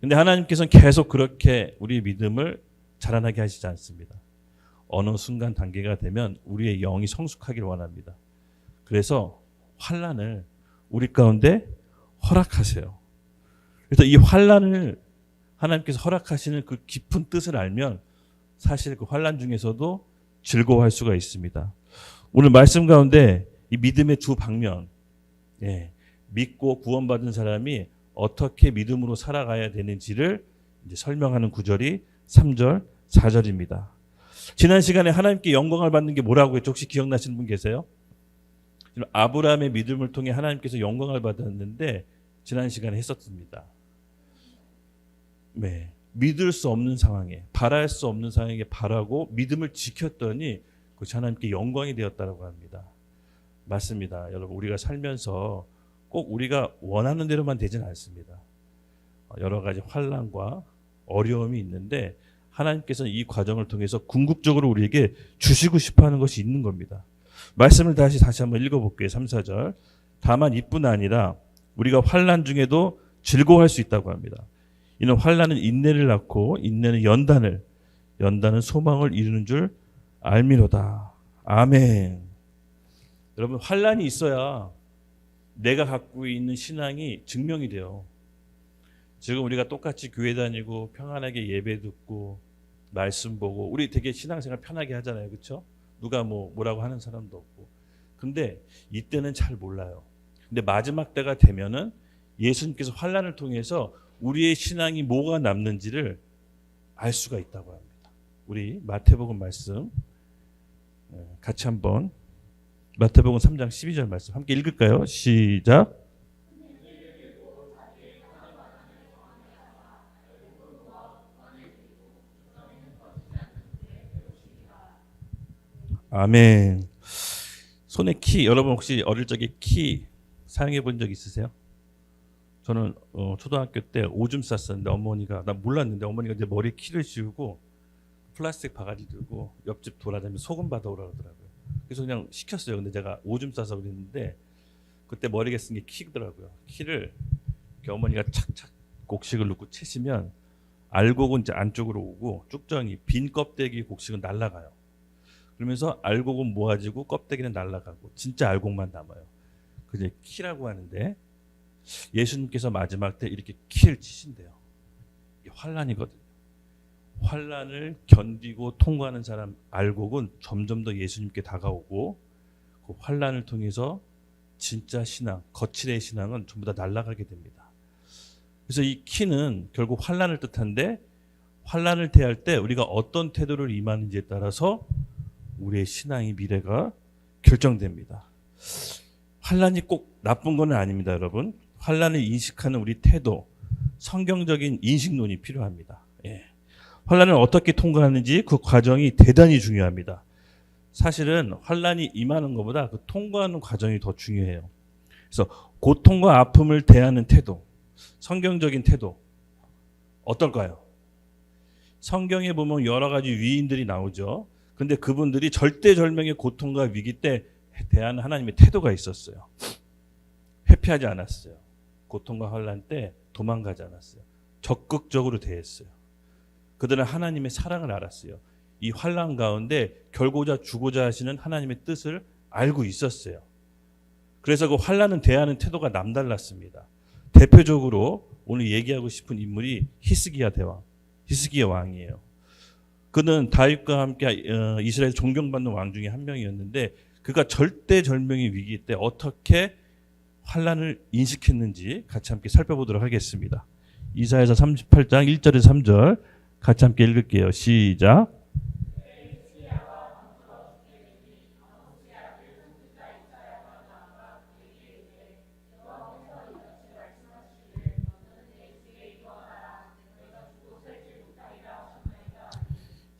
근데 하나님께서는 계속 그렇게 우리의 믿음을 자라나게 하시지 않습니다. 어느 순간 단계가 되면 우리의 영이 성숙하길 원합니다. 그래서 환난을 우리 가운데 허락하세요. 그래서 이 환난을 하나님께서 허락하시는 그 깊은 뜻을 알면 사실 그 환난 중에서도 즐거워할 수가 있습니다. 오늘 말씀 가운데 이 믿음의 두 방면, 예, 믿고 구원받은 사람이 어떻게 믿음으로 살아가야 되는지를 이제 설명하는 구절이 3절, 4절입니다. 지난 시간에 하나님께 영광을 받는 게 뭐라고 했죠? 혹시 기억나시는 분 계세요? 아브라함의 믿음을 통해 하나님께서 영광을 받았는데 지난 시간에 했었습니다. 네, 믿을 수 없는 상황에, 바랄 수 없는 상황에 바라고 믿음을 지켰더니 그것이 하나님께 영광이 되었다고 합니다. 맞습니다. 여러분, 우리가 살면서 꼭 우리가 원하는 대로만 되지는 않습니다. 여러 가지 환난과 어려움이 있는데 하나님께서는 이 과정을 통해서 궁극적으로 우리에게 주시고 싶어하는 것이 있는 겁니다. 말씀을 다시 한번 읽어볼게요. 3, 4절. 다만 이뿐 아니라 우리가 환난 중에도 즐거워할 수 있다고 합니다. 이는 환난은 인내를 낳고 인내는 연단을, 연단은 소망을 이루는 줄 알미로다. 아멘. 여러분, 환난이 있어야 내가 갖고 있는 신앙이 증명이 돼요. 지금 우리가 똑같이 교회 다니고 평안하게 예배 듣고 말씀 보고 우리 되게 신앙생활 편하게 하잖아요. 그렇죠? 누가 뭐라고 하는 사람도 없고. 근데 이때는 잘 몰라요. 근데 마지막 때가 되면은 예수님께서 환난을 통해서 우리의 신앙이 뭐가 남는지를 알 수가 있다고 합니다. 우리 마태복음 말씀 같이 한번 마태복음 3장 12절 말씀 함께 읽을까요? 시작. 아멘. 손에 키, 여러분 혹시 어릴 적에 키 사용해 본 적 있으세요? 저는 초등학교 때 오줌 쌌었는데 어머니가, 나 몰랐는데 어머니가 이제 머리에 키를 씌우고 플라스틱 바가지 들고 옆집 돌아다니면서 소금 받아오라 그러더라고요. 그래서 그냥 시켰어요. 근데 제가 오줌 싸서 그랬는데 그때 머리에 쓴 게 키더라고요. 키를 이렇게 어머니가 착착 곡식을 넣고 채시면 알곡은 이제 안쪽으로 오고 쭉정이 빈 껍데기 곡식은 날아가요. 그러면서 알곡은 모아지고 껍데기는 날아가고 진짜 알곡만 남아요. 그게 키라고 하는데 예수님께서 마지막 때 이렇게 키를 치신대요. 이게 환난이거든요. 환난을 견디고 통과하는 사람 알곡은 점점 더 예수님께 다가오고 그 환난을 통해서 진짜 신앙, 거칠의 신앙은 전부 다 날아가게 됩니다. 그래서 이 키는 결국 환난을 뜻한데 환란을 대할 때 우리가 어떤 태도를 임하는지에 따라서 우리의 신앙의 미래가 결정됩니다. 환란이 꼭 나쁜 건 아닙니다, 여러분. 환란을 인식하는 우리 태도, 성경적인 인식론이 필요합니다. 예. 환란을 어떻게 통과하는지 그 과정이 대단히 중요합니다. 사실은 환란이 임하는 것보다 그 통과하는 과정이 더 중요해요. 그래서 고통과 아픔을 대하는 태도, 성경적인 태도 어떨까요? 성경에 보면 여러 가지 위인들이 나오죠. 근데 그분들이 절대절명의 고통과 위기 때 대하는 하나님의 태도가 있었어요. 회피하지 않았어요. 고통과 환란 때 도망가지 않았어요. 적극적으로 대했어요. 그들은 하나님의 사랑을 알았어요. 이 환란 가운데 결고자 주고자 하시는 하나님의 뜻을 알고 있었어요. 그래서 그 환란은 대하는 태도가 남달랐습니다. 대표적으로 오늘 얘기하고 싶은 인물이 히스기야 대왕, 히스기야 왕이에요. 그는 다윗과 함께 이스라엘 존경받는 왕 중에 한 명이었는데 그가 절대절명의 위기 때 어떻게 환란을 인식했는지 같이 함께 살펴보도록 하겠습니다. 이사야서 38장 1절에서 3절 같이 함께 읽을게요. 시작.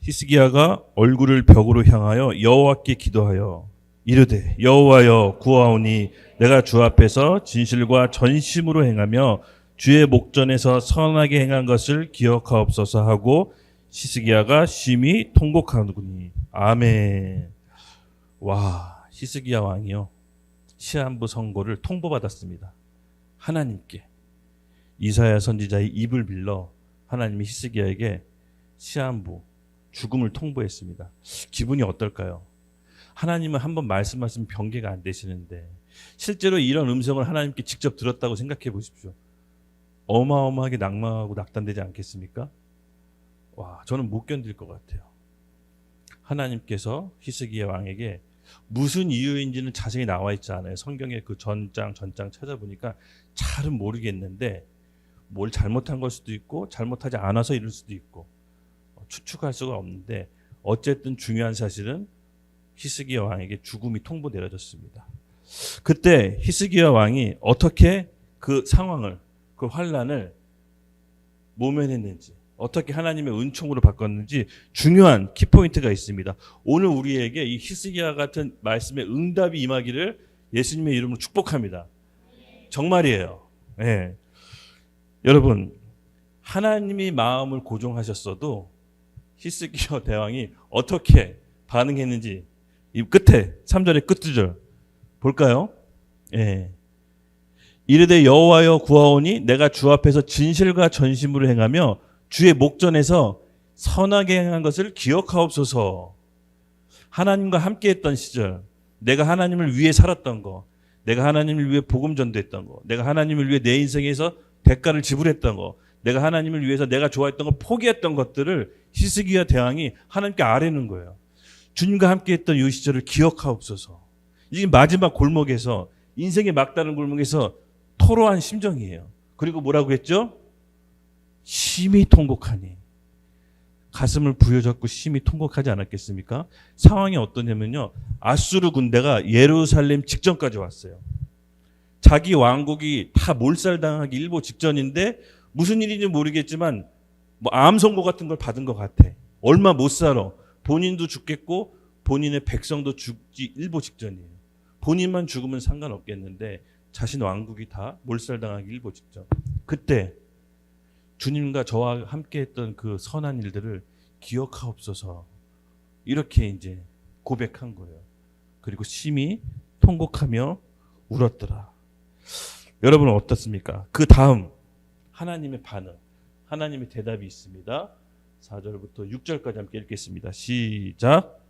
히스기야가 얼굴을 벽으로 향하여 여호와께 기도하여 이르되 여호와여 구하오니 내가 주 앞에서 진실과 전심으로 행하며 주의 목전에서 선하게 행한 것을 기억하옵소서 하고 히스기야가 심히 통곡하더니 아멘. 와, 히스기야 왕이요 시한부 선고를 통보받았습니다. 하나님께 이사야 선지자의 입을 빌러 하나님이 히스기야에게 시한부 죽음을 통보했습니다. 기분이 어떨까요? 하나님은 한번 말씀하시면 변개가 안 되시는데 실제로 이런 음성을 하나님께 직접 들었다고 생각해 보십시오. 어마어마하게 낙망하고 낙담되지 않겠습니까? 와, 저는 못 견딜 것 같아요. 하나님께서 히스기야 왕에게 무슨 이유인지는 자세히 나와 있지 않아요. 성경의 그 전장 찾아보니까 잘은 모르겠는데 뭘 잘못한 걸 수도 있고 잘못하지 않아서 이럴 수도 있고 추측할 수가 없는데 어쨌든 중요한 사실은 히스기야 왕에게 죽음이 통보 내려졌습니다. 그때 히스기야 왕이 어떻게 그 상황을 그 환란을 모면했는지 어떻게 하나님의 은총으로 바꿨는지 중요한 키포인트가 있습니다. 오늘 우리에게 이 히스기야 같은 말씀에 응답이 임하기를 예수님의 이름으로 축복합니다. 정말이에요. 네. 여러분 하나님이 마음을 고정하셨어도 히스기야 대왕이 어떻게 반응했는지 이 끝에 3절의 끝두절 볼까요? 예. 이르되 여호와여 구하오니 내가 주 앞에서 진실과 전심으로 행하며 주의 목전에서 선하게 행한 것을 기억하옵소서. 하나님과 함께 했던 시절, 내가 하나님을 위해 살았던 거, 내가 하나님을 위해 복음 전도했던 거, 내가 하나님을 위해 내 인생에서 대가를 지불했던 거, 내가 하나님을 위해서 내가 좋아했던 거 포기했던 것들을 히스기야 대왕이 하나님께 아뢰는 거예요. 주님과 함께 했던 이 시절을 기억하옵소서. 이게 마지막 골목에서 인생의 막다른 골목에서 토로한 심정이에요. 그리고 뭐라고 했죠? 심히 통곡하니. 가슴을 부여잡고 심히 통곡하지 않았겠습니까? 상황이 어떠냐면요. 아수르 군대가 예루살렘 직전까지 왔어요. 자기 왕국이 다 몰살당하기 일보 직전인데 무슨 일인지 모르겠지만 뭐 암 선고 같은 걸 받은 것 같아. 얼마 못 살아. 본인도 죽겠고 본인의 백성도 죽기 일보 직전이에요. 본인만 죽으면 상관없겠는데 자신 왕국이 다 몰살당하기 일보 직전. 그때 주님과 저와 함께 했던 그 선한 일들을 기억하옵소서. 이렇게 이제 고백한 거예요. 그리고 심히 통곡하며 울었더라. 여러분은 어떻습니까? 그 다음 하나님의 반응, 하나님의 대답이 있습니다. 4절부터 6절까지 함께 읽겠습니다. 시작.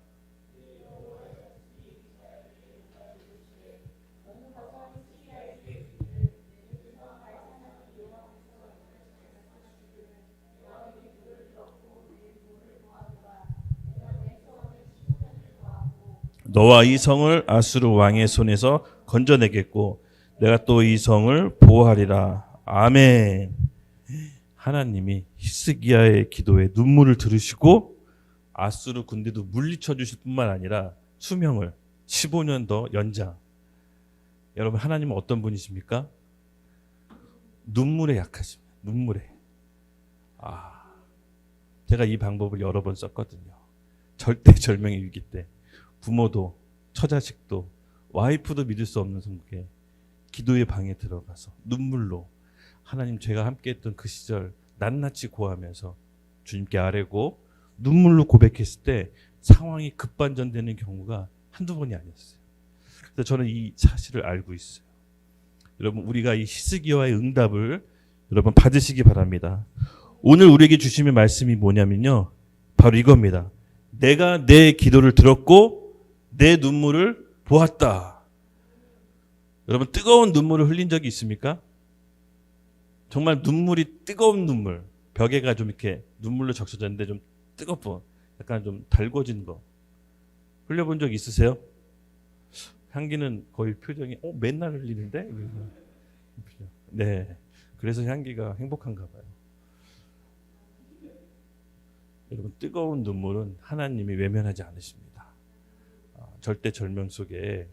너와 이 성을 아수르 왕의 손에서 건져내겠고 내가 또 이 성을 보호하리라. 아멘. 하나님이 히스기야의 기도에 눈물을 들으시고 아수르 군대도 물리쳐 주실 뿐만 아니라 수명을 15년 더 연장. 여러분, 하나님은 어떤 분이십니까? 눈물에 약하십니다. 눈물에. 제가 이 방법을 여러 번 썼거든요. 절대절명의 위기 때 부모도 처자식도 와이프도 믿을 수 없는 성국에 기도의 방에 들어가서 눈물로 하나님, 제가 함께했던 그 시절 낱낱이 고하면서 주님께 아뢰고 눈물로 고백했을 때 상황이 급반전되는 경우가 한두 번이 아니었어요. 그래서 저는 이 사실을 알고 있어요. 여러분, 우리가 이 히스기야의 응답을 여러분 받으시기 바랍니다. 오늘 우리에게 주시는 말씀이 뭐냐면요, 바로 이겁니다. 내가 내 기도를 들었고 내 눈물을 보았다. 여러분, 뜨거운 눈물을 흘린 적이 있습니까? 정말 눈물이 뜨거운 눈물, 벽에가 좀 이렇게 눈물로 적셔졌는데 좀 뜨겁고 약간 좀 달궈진 거 흘려본 적 있으세요? 향기는 거의 표정이 맨날 흘리는데? 네, 그래서 향기가 행복한가 봐요. 여러분, 뜨거운 눈물은 하나님이 외면하지 않으십니다. 절대절명 속에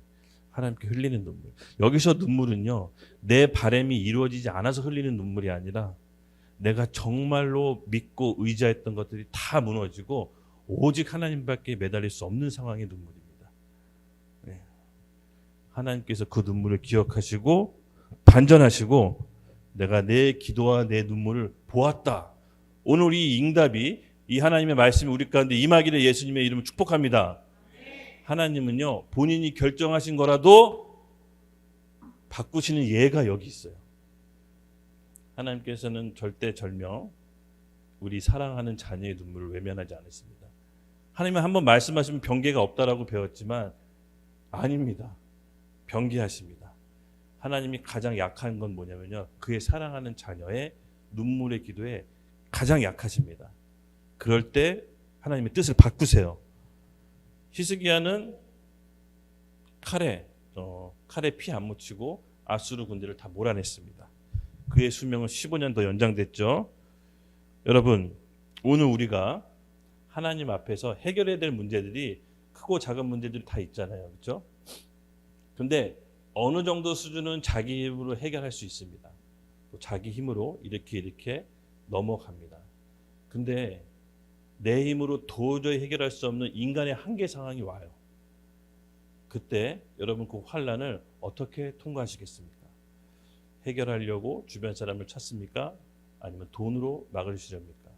하나님께 흘리는 눈물. 여기서 눈물은요, 내 바람이 이루어지지 않아서 흘리는 눈물이 아니라 내가 정말로 믿고 의지했던 것들이 다 무너지고 오직 하나님밖에 매달릴 수 없는 상황의 눈물입니다. 네. 하나님께서 그 눈물을 기억하시고 반전하시고 내가 내 기도와 내 눈물을 보았다. 오늘 이 응답이, 이 하나님의 말씀이 우리 가운데 임하기를 예수님의 이름으로 축복합니다. 하나님은요, 본인이 결정하신 거라도 바꾸시는 예가 여기 있어요. 하나님께서는 절대절명, 우리 사랑하는 자녀의 눈물을 외면하지 않으십니다. 하나님은 한번 말씀하시면 변개가 없다라고 배웠지만 아닙니다. 변개하십니다. 하나님이 가장 약한 건 뭐냐면요, 그의 사랑하는 자녀의 눈물의 기도에 가장 약하십니다. 그럴 때 하나님의 뜻을 바꾸세요. 히스기야는 칼에 피 안 묻히고 아수르 군대를 다 몰아냈습니다. 그의 수명은 15년 더 연장됐죠. 여러분, 오늘 우리가 하나님 앞에서 해결해야 될 문제들이 크고 작은 문제들이 다 있잖아요. 그렇죠? 근데 어느 정도 수준은 자기 힘으로 해결할 수 있습니다. 또 자기 힘으로 이렇게 넘어갑니다. 근데 내 힘으로 도저히 해결할 수 없는 인간의 한계 상황이 와요. 그때 여러분, 그 환난을 어떻게 통과하시겠습니까? 해결하려고 주변 사람을 찾습니까? 아니면 돈으로 막으시렵니까?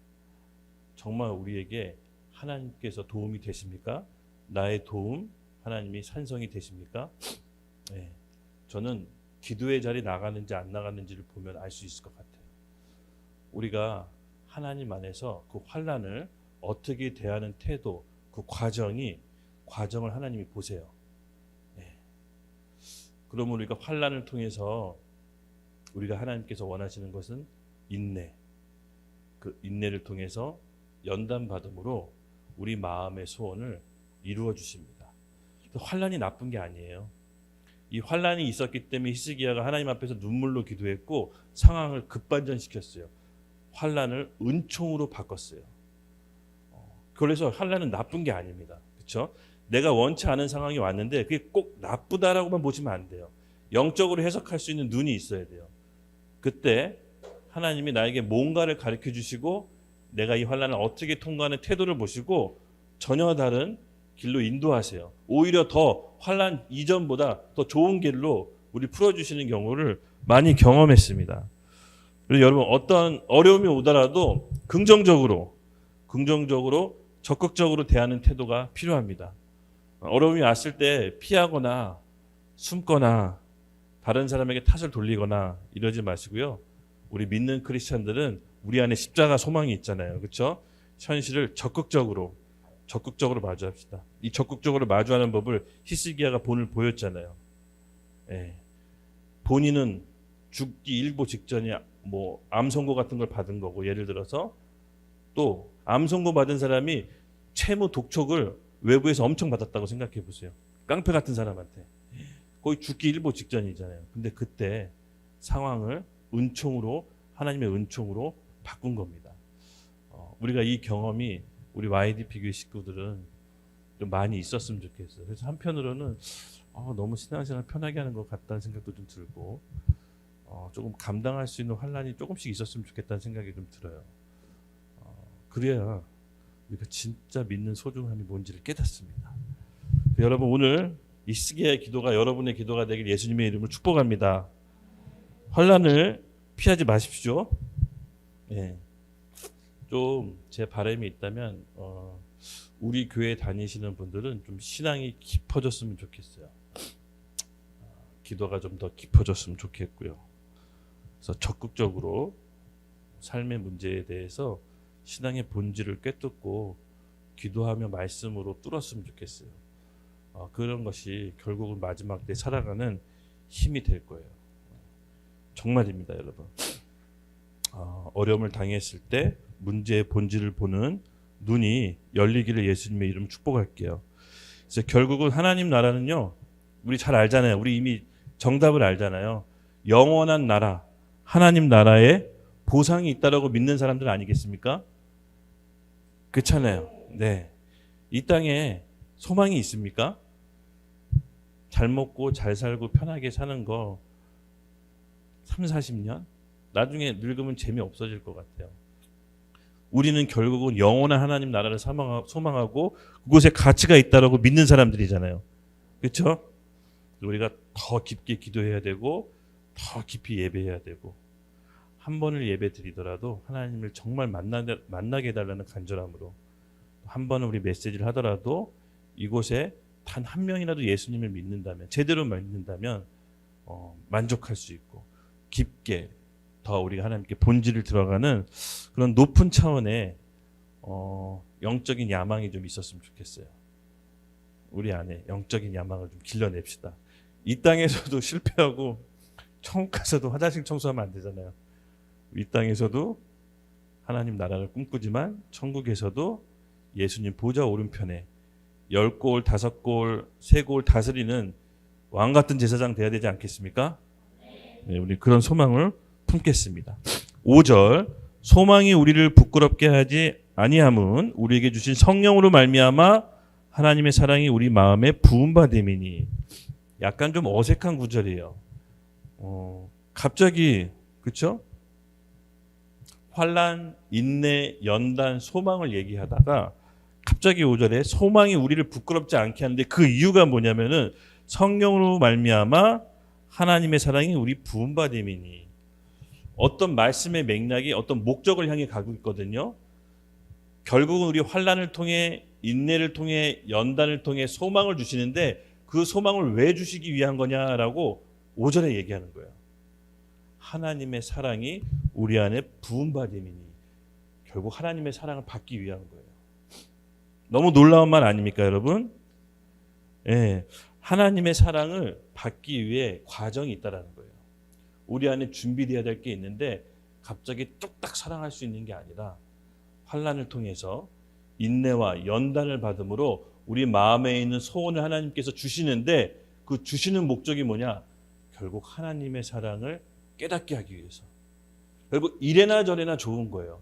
정말 우리에게 하나님께서 도움이 되십니까? 나의 도움, 하나님이 산성이 되십니까? 네. 저는 기도의 자리 나가는지 안 나가는지를 보면 알 수 있을 것 같아요. 우리가 하나님 안에서 그 환난을 어떻게 대하는 태도, 그 과정을 하나님이 보세요. 네. 그러면 우리가 환난을 통해서 우리가 하나님께서 원하시는 것은 인내. 그 인내를 통해서 연단 받음으로 우리 마음의 소원을 이루어 주십니다. 환난이 나쁜 게 아니에요. 이 환난이 있었기 때문에 히스기야가 하나님 앞에서 눈물로 기도했고 상황을 급반전시켰어요. 환난을 은총으로 바꿨어요. 그래서 환난은 나쁜 게 아닙니다. 그렇죠? 내가 원치 않은 상황이 왔는데 그게 꼭 나쁘다라고만 보시면 안 돼요. 영적으로 해석할 수 있는 눈이 있어야 돼요. 그때 하나님이 나에게 뭔가를 가르쳐 주시고 내가 이 환난을 어떻게 통과하는 태도를 보시고 전혀 다른 길로 인도하세요. 오히려 더 환난 이전보다 더 좋은 길로 우리 풀어주시는 경우를 많이 경험했습니다. 그래서 여러분, 어떤 어려움이 오더라도 긍정적으로 적극적으로 대하는 태도가 필요합니다. 어려움이 왔을 때 피하거나 숨거나 다른 사람에게 탓을 돌리거나 이러지 마시고요. 우리 믿는 크리스찬들은 우리 안에 십자가 소망이 있잖아요. 그렇죠? 현실을 적극적으로 마주합시다. 이 적극적으로 마주하는 법을 히스기야가 본을 보였잖아요. 예. 본인은 죽기 일보 직전에 암 선고 같은 걸 받은 거고, 예를 들어서 또 암 선고 받은 사람이 채무 독촉을 외부에서 엄청 받았다고 생각해 보세요. 깡패 같은 사람한테 거의 죽기 일보 직전이잖아요. 근데 그때 상황을 하나님의 은총으로 바꾼 겁니다. 우리가 이 경험이 우리 YDP 교회 식구들은 좀 많이 있었으면 좋겠어요. 그래서 한편으로는 너무 신앙생활 편하게 하는 것 같다는 생각도 좀 들고 조금 감당할 수 있는 환란이 조금씩 있었으면 좋겠다는 생각이 좀 들어요. 그래야 우리가 진짜 믿는 소중함이 뭔지를 깨닫습니다. 여러분 오늘 이 시기의 기도가 여러분의 기도가 되길 예수님의 이름으로 축복합니다. 환란을 피하지 마십시오. 예. 좀 제 바람이 있다면 우리 교회 다니시는 분들은 좀 신앙이 깊어졌으면 좋겠어요. 기도가 좀 더 깊어졌으면 좋겠고요. 그래서 적극적으로 삶의 문제에 대해서 신앙의 본질을 꿰뚫고 기도하며 말씀으로 뚫었으면 좋겠어요. 그런 것이 결국은 마지막 때 살아가는 힘이 될 거예요. 정말입니다, 여러분. 어려움을 당했을 때 문제의 본질을 보는 눈이 열리기를 예수님의 이름 축복할게요. 그래서 결국은 하나님 나라는요, 우리 잘 알잖아요. 우리 이미 정답을 알잖아요. 영원한 나라, 하나님 나라에 보상이 있다라고 믿는 사람들 아니겠습니까? 그렇잖아요. 네. 이 땅에 소망이 있습니까? 잘 먹고 잘 살고 편하게 사는 거 3, 40년? 나중에 늙으면 재미없어질 것 같아요. 우리는 결국은 영원한 하나님 나라를 소망하고 그곳에 가치가 있다라고 믿는 사람들이잖아요. 그렇죠? 우리가 더 깊게 기도해야 되고 더 깊이 예배해야 되고 한 번을 예배 드리더라도 하나님을 정말 만나게 해달라는 간절함으로 한 번은 우리 메시지를 하더라도 이곳에 단 한 명이라도 예수님을 믿는다면 제대로 믿는다면 만족할 수 있고 깊게 더 우리가 하나님께 본질을 들어가는 그런 높은 차원의 영적인 야망이 좀 있었으면 좋겠어요. 우리 안에 영적인 야망을 좀 길러냅시다. 이 땅에서도 실패하고 천국 가서도 화장실 청소하면 안 되잖아요. 이 땅에서도 하나님 나라를 꿈꾸지만 천국에서도 예수님 보좌 오른편에 10골, 5골, 3골 다스리는 왕 같은 제사장 돼야 되지 않겠습니까? 네, 우리 그런 소망을 품겠습니다. 5절 소망이 우리를 부끄럽게 하지 아니함은 우리에게 주신 성령으로 말미암아 하나님의 사랑이 우리 마음에 부음받음이니. 약간 좀 어색한 구절이에요. 갑자기 그렇죠? 환난, 인내, 연단, 소망을 얘기하다가 갑자기 5절에 소망이 우리를 부끄럽지 않게 하는데 그 이유가 뭐냐면은 성령으로 말미암아 하나님의 사랑이 우리 부음받음이니. 어떤 말씀의 맥락이 어떤 목적을 향해 가고 있거든요. 결국은 우리 환난을 통해 인내를 통해 연단을 통해 소망을 주시는데 그 소망을 왜 주시기 위한 거냐라고 5절에 얘기하는 거예요. 하나님의 사랑이 우리 안에 부음받음이니. 결국 하나님의 사랑을 받기 위한 거예요. 너무 놀라운 말 아닙니까, 여러분? 예, 하나님의 사랑을 받기 위해 과정이 있다라는 거예요. 우리 안에 준비되어야 될 게 있는데 갑자기 뚝딱 사랑할 수 있는 게 아니라 환난을 통해서 인내와 연단을 받음으로 우리 마음에 있는 소원을 하나님께서 주시는데 그 주시는 목적이 뭐냐? 결국 하나님의 사랑을 깨닫게 하기 위해서. 결국 이래나 저래나 좋은 거예요.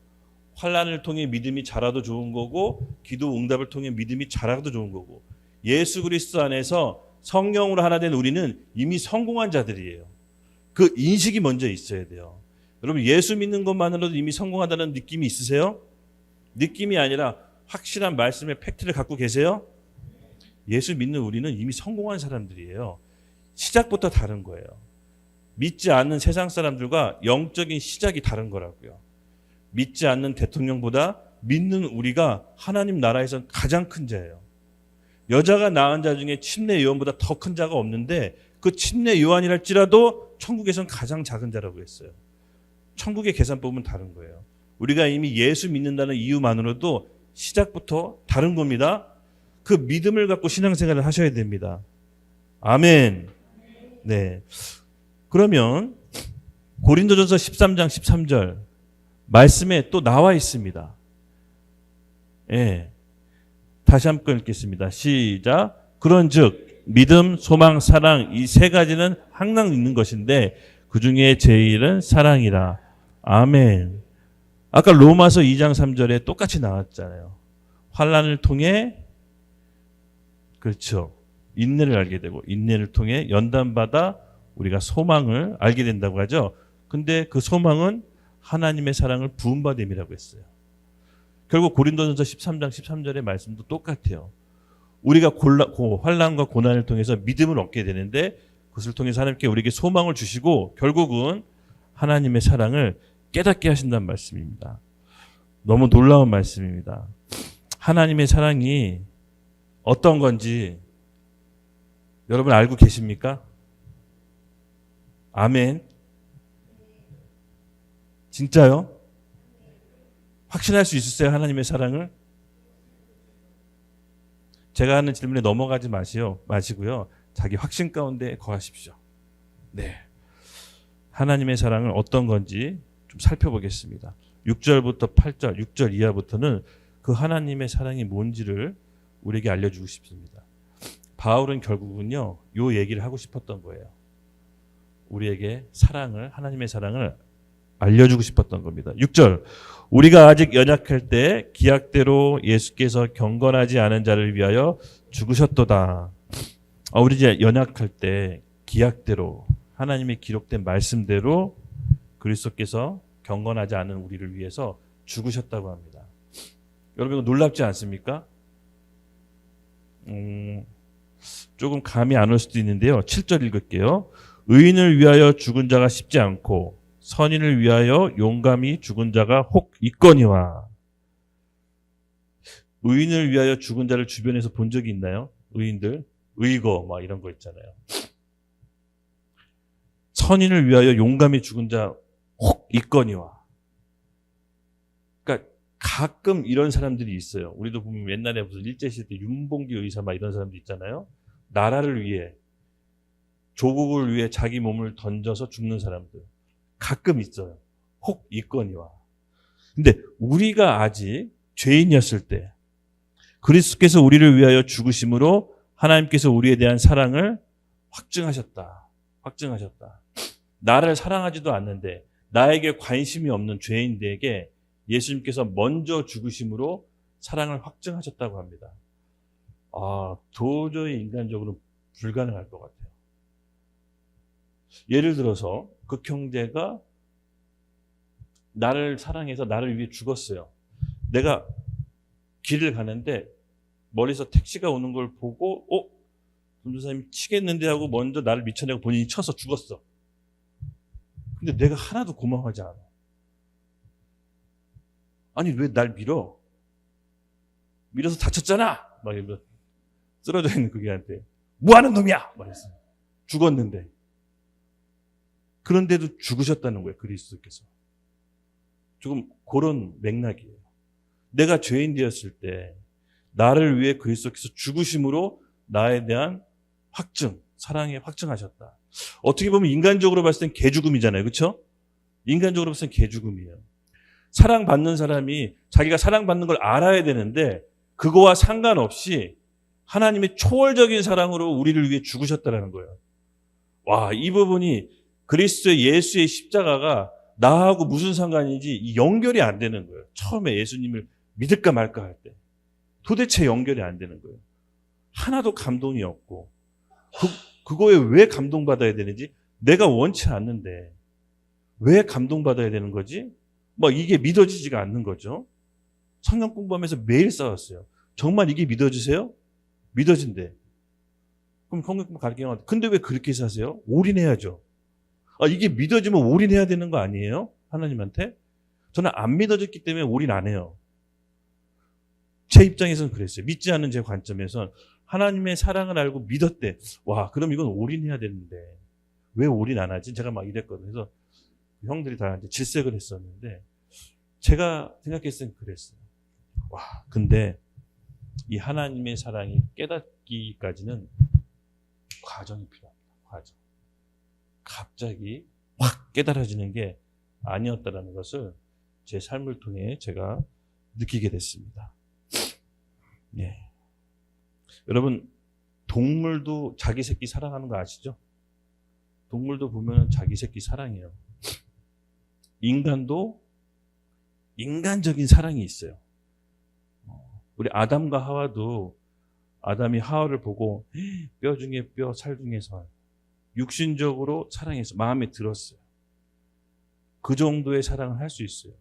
환난을 통해 믿음이 자라도 좋은 거고 기도 응답을 통해 믿음이 자라도 좋은 거고 예수 그리스도 안에서 성령으로 하나 된 우리는 이미 성공한 자들이에요. 그 인식이 먼저 있어야 돼요. 여러분 예수 믿는 것만으로도 이미 성공하다는 느낌이 있으세요? 느낌이 아니라 확실한 말씀의 팩트를 갖고 계세요? 예수 믿는 우리는 이미 성공한 사람들이에요. 시작부터 다른 거예요. 믿지 않는 세상 사람들과 영적인 시작이 다른 거라고요. 믿지 않는 대통령보다 믿는 우리가 하나님 나라에선 가장 큰 자예요. 여자가 낳은 자 중에 침례 요한보다 더 큰 자가 없는데 그 침례 요한이랄지라도 천국에선 가장 작은 자라고 했어요. 천국의 계산법은 다른 거예요. 우리가 이미 예수 믿는다는 이유만으로도 시작부터 다른 겁니다. 그 믿음을 갖고 신앙생활을 하셔야 됩니다. 아멘. 네. 그러면 고린도전서 13장 13절 말씀에 또 나와 있습니다. 예. 다시 한번 읽겠습니다. 시작. 그런즉 믿음, 소망, 사랑 이 세 가지는 항상 있는 것인데 그 중에 제일은 사랑이라. 아멘. 아까 로마서 2장 3절에 똑같이 나왔잖아요. 환난을 통해 그렇죠. 인내를 알게 되고 인내를 통해 연단받아 우리가 소망을 알게 된다고 하죠. 근데 그 소망은 하나님의 사랑을 부음받음이라고 했어요. 결국 고린도전서 13장 13절의 말씀도 똑같아요. 우리가 환난과 고난을 통해서 믿음을 얻게 되는데 그것을 통해서 하나님께 우리에게 소망을 주시고 결국은 하나님의 사랑을 깨닫게 하신다는 말씀입니다. 너무 놀라운 말씀입니다. 하나님의 사랑이 어떤 건지 여러분 알고 계십니까? 아멘. 진짜요? 확신할 수 있으세요? 하나님의 사랑을? 제가 하는 질문에 넘어가지 마시고요. 자기 확신 가운데 거하십시오. 네. 하나님의 사랑은 어떤 건지 좀 살펴보겠습니다. 6절부터 8절, 6절 이하부터는 그 하나님의 사랑이 뭔지를 우리에게 알려주고 싶습니다. 바울은 결국은요, 요 얘기를 하고 싶었던 거예요. 우리에게 하나님의 사랑을 알려주고 싶었던 겁니다. 6절, 우리가 아직 연약할 때 기약대로 예수께서 경건하지 않은 자를 위하여 죽으셨도다. 우리 이제 연약할 때 기약대로 하나님의 기록된 말씀대로 그리스도께서 경건하지 않은 우리를 위해서 죽으셨다고 합니다. 여러분 이거 놀랍지 않습니까? 조금 감이 안 올 수도 있는데요. 7절 읽을게요. 의인을 위하여 죽은 자가 쉽지 않고 선인을 위하여 용감히 죽은 자가 혹 있거니와. 의인을 위하여 죽은 자를 주변에서 본 적이 있나요? 의인들, 의거 막 이런 거 있잖아요. 선인을 위하여 용감히 죽은 자 혹 있거니와. 그러니까 가끔 이런 사람들이 있어요. 우리도 보면 옛날에 무슨 일제시대 때 윤봉기 의사 막 이런 사람들 있잖아요. 나라를 위해, 조국을 위해 자기 몸을 던져서 죽는 사람들 가끔 있어요. 혹 있거니와. 근데 우리가 아직 죄인이었을 때 그리스도께서 우리를 위하여 죽으심으로 하나님께서 우리에 대한 사랑을 확증하셨다. 나를 사랑하지도 않는데 나에게 관심이 없는 죄인들에게 예수님께서 먼저 죽으심으로 사랑을 확증하셨다고 합니다. 도저히 인간적으로 불가능할 것 같아요. 예를 들어서 그 형제가 나를 사랑해서 나를 위해 죽었어요. 내가 길을 가는데 멀리서 택시가 오는 걸 보고 전도사님이 치겠는데 하고 먼저 나를 미쳐내고 본인이 쳐서 죽었어. 근데 내가 하나도 고마워하지 않아. 아니 왜 날 밀어서 다쳤잖아 막 이러면서 쓰러져 있는 그 걔한테 뭐하는 놈이야 막 했어요. 죽었는데. 그런데도 죽으셨다는 거예요. 그리스도께서. 조금 그런 맥락이에요. 내가 죄인 되었을 때 나를 위해 그리스도께서 죽으심으로 나에 대한 사랑에 확증하셨다. 어떻게 보면 인간적으로 봤을 땐 개죽음이잖아요. 그렇죠? 인간적으로 봤을 땐 개죽음이에요. 사랑받는 사람이 자기가 사랑받는 걸 알아야 되는데 그거와 상관없이 하나님의 초월적인 사랑으로 우리를 위해 죽으셨다는 거예요. 와, 이 부분이 그리스도의 예수의 십자가가 나하고 무슨 상관인지 연결이 안 되는 거예요. 처음에 예수님을 믿을까 말까 할 때. 도대체 연결이 안 되는 거예요. 하나도 감동이 없고 그거에 왜 감동받아야 되는지 내가 원치 않는데 왜 감동받아야 되는 거지? 이게 믿어지지가 않는 거죠. 성경 공부하면서 매일 싸웠어요. 정말 이게 믿어지세요? 믿어진대. 그럼 성경 공부 가르치면 근데 왜 그렇게 사세요? 올인해야죠. 이게 믿어지면 올인해야 되는 거 아니에요? 하나님한테? 저는 안 믿어졌기 때문에 올인 안 해요. 제 입장에서는 그랬어요. 믿지 않는 제 관점에서는 하나님의 사랑을 알고 믿었대. 와, 그럼 이건 올인해야 되는데 왜 올인 안 하지? 제가 막 이랬거든요. 그래서 형들이 다 이제 질색을 했었는데 제가 생각했을 땐 그랬어요. 와, 근데 이 하나님의 사랑이 깨닫기까지는 과정이 필요합니다. 과정. 갑자기 확 깨달아지는 게 아니었다라는 것을 제 삶을 통해 제가 느끼게 됐습니다. 예. 여러분, 동물도 자기 새끼 사랑하는 거 아시죠? 동물도 보면 자기 새끼 사랑해요. 인간도 인간적인 사랑이 있어요. 우리 아담과 하와도 아담이 하와를 보고 뼈 중에 뼈, 살 중에 살, 육신적으로 사랑해서 마음에 들었어요. 그 정도의 사랑을 할 수 있어요.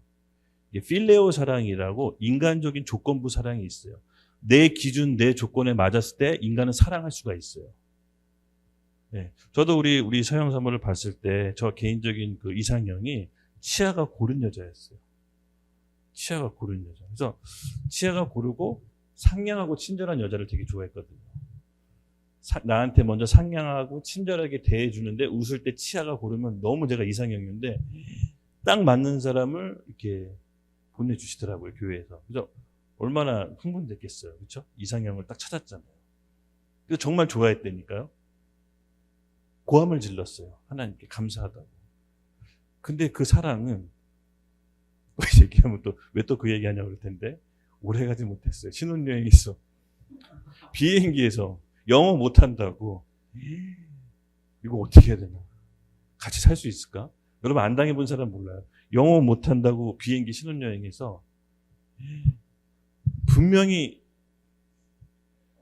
이게 필레오 사랑이라고 인간적인 조건부 사랑이 있어요. 내 기준, 내 조건에 맞았을 때 인간은 사랑할 수가 있어요. 네. 저도 우리 서영 사모를 봤을 때 저 개인적인 그 이상형이 치아가 고른 여자였어요. 치아가 고른 여자. 그래서 치아가 고르고 상냥하고 친절한 여자를 되게 좋아했거든요. 나한테 먼저 상냥하고 친절하게 대해주는데 웃을 때 치아가 고르면 너무 제가 이상형이었는데 딱 맞는 사람을 이렇게 보내주시더라고요, 교회에서. 그래서 얼마나 흥분됐겠어요. 그렇죠? 이상형을 딱 찾았잖아요. 그래서 정말 좋아했다니까요. 고함을 질렀어요. 하나님께 감사하다고. 근데 그 사랑은 얘기하면 또 왜 또 그 얘기하냐고 그럴 텐데 오래 가지 못했어요. 신혼여행이 있어. 비행기에서 영어 못한다고. 이거 어떻게 해야 되나? 같이 살 수 있을까? 여러분 안 당해본 사람 몰라요. 영어 못한다고 비행기 신혼여행에서 분명히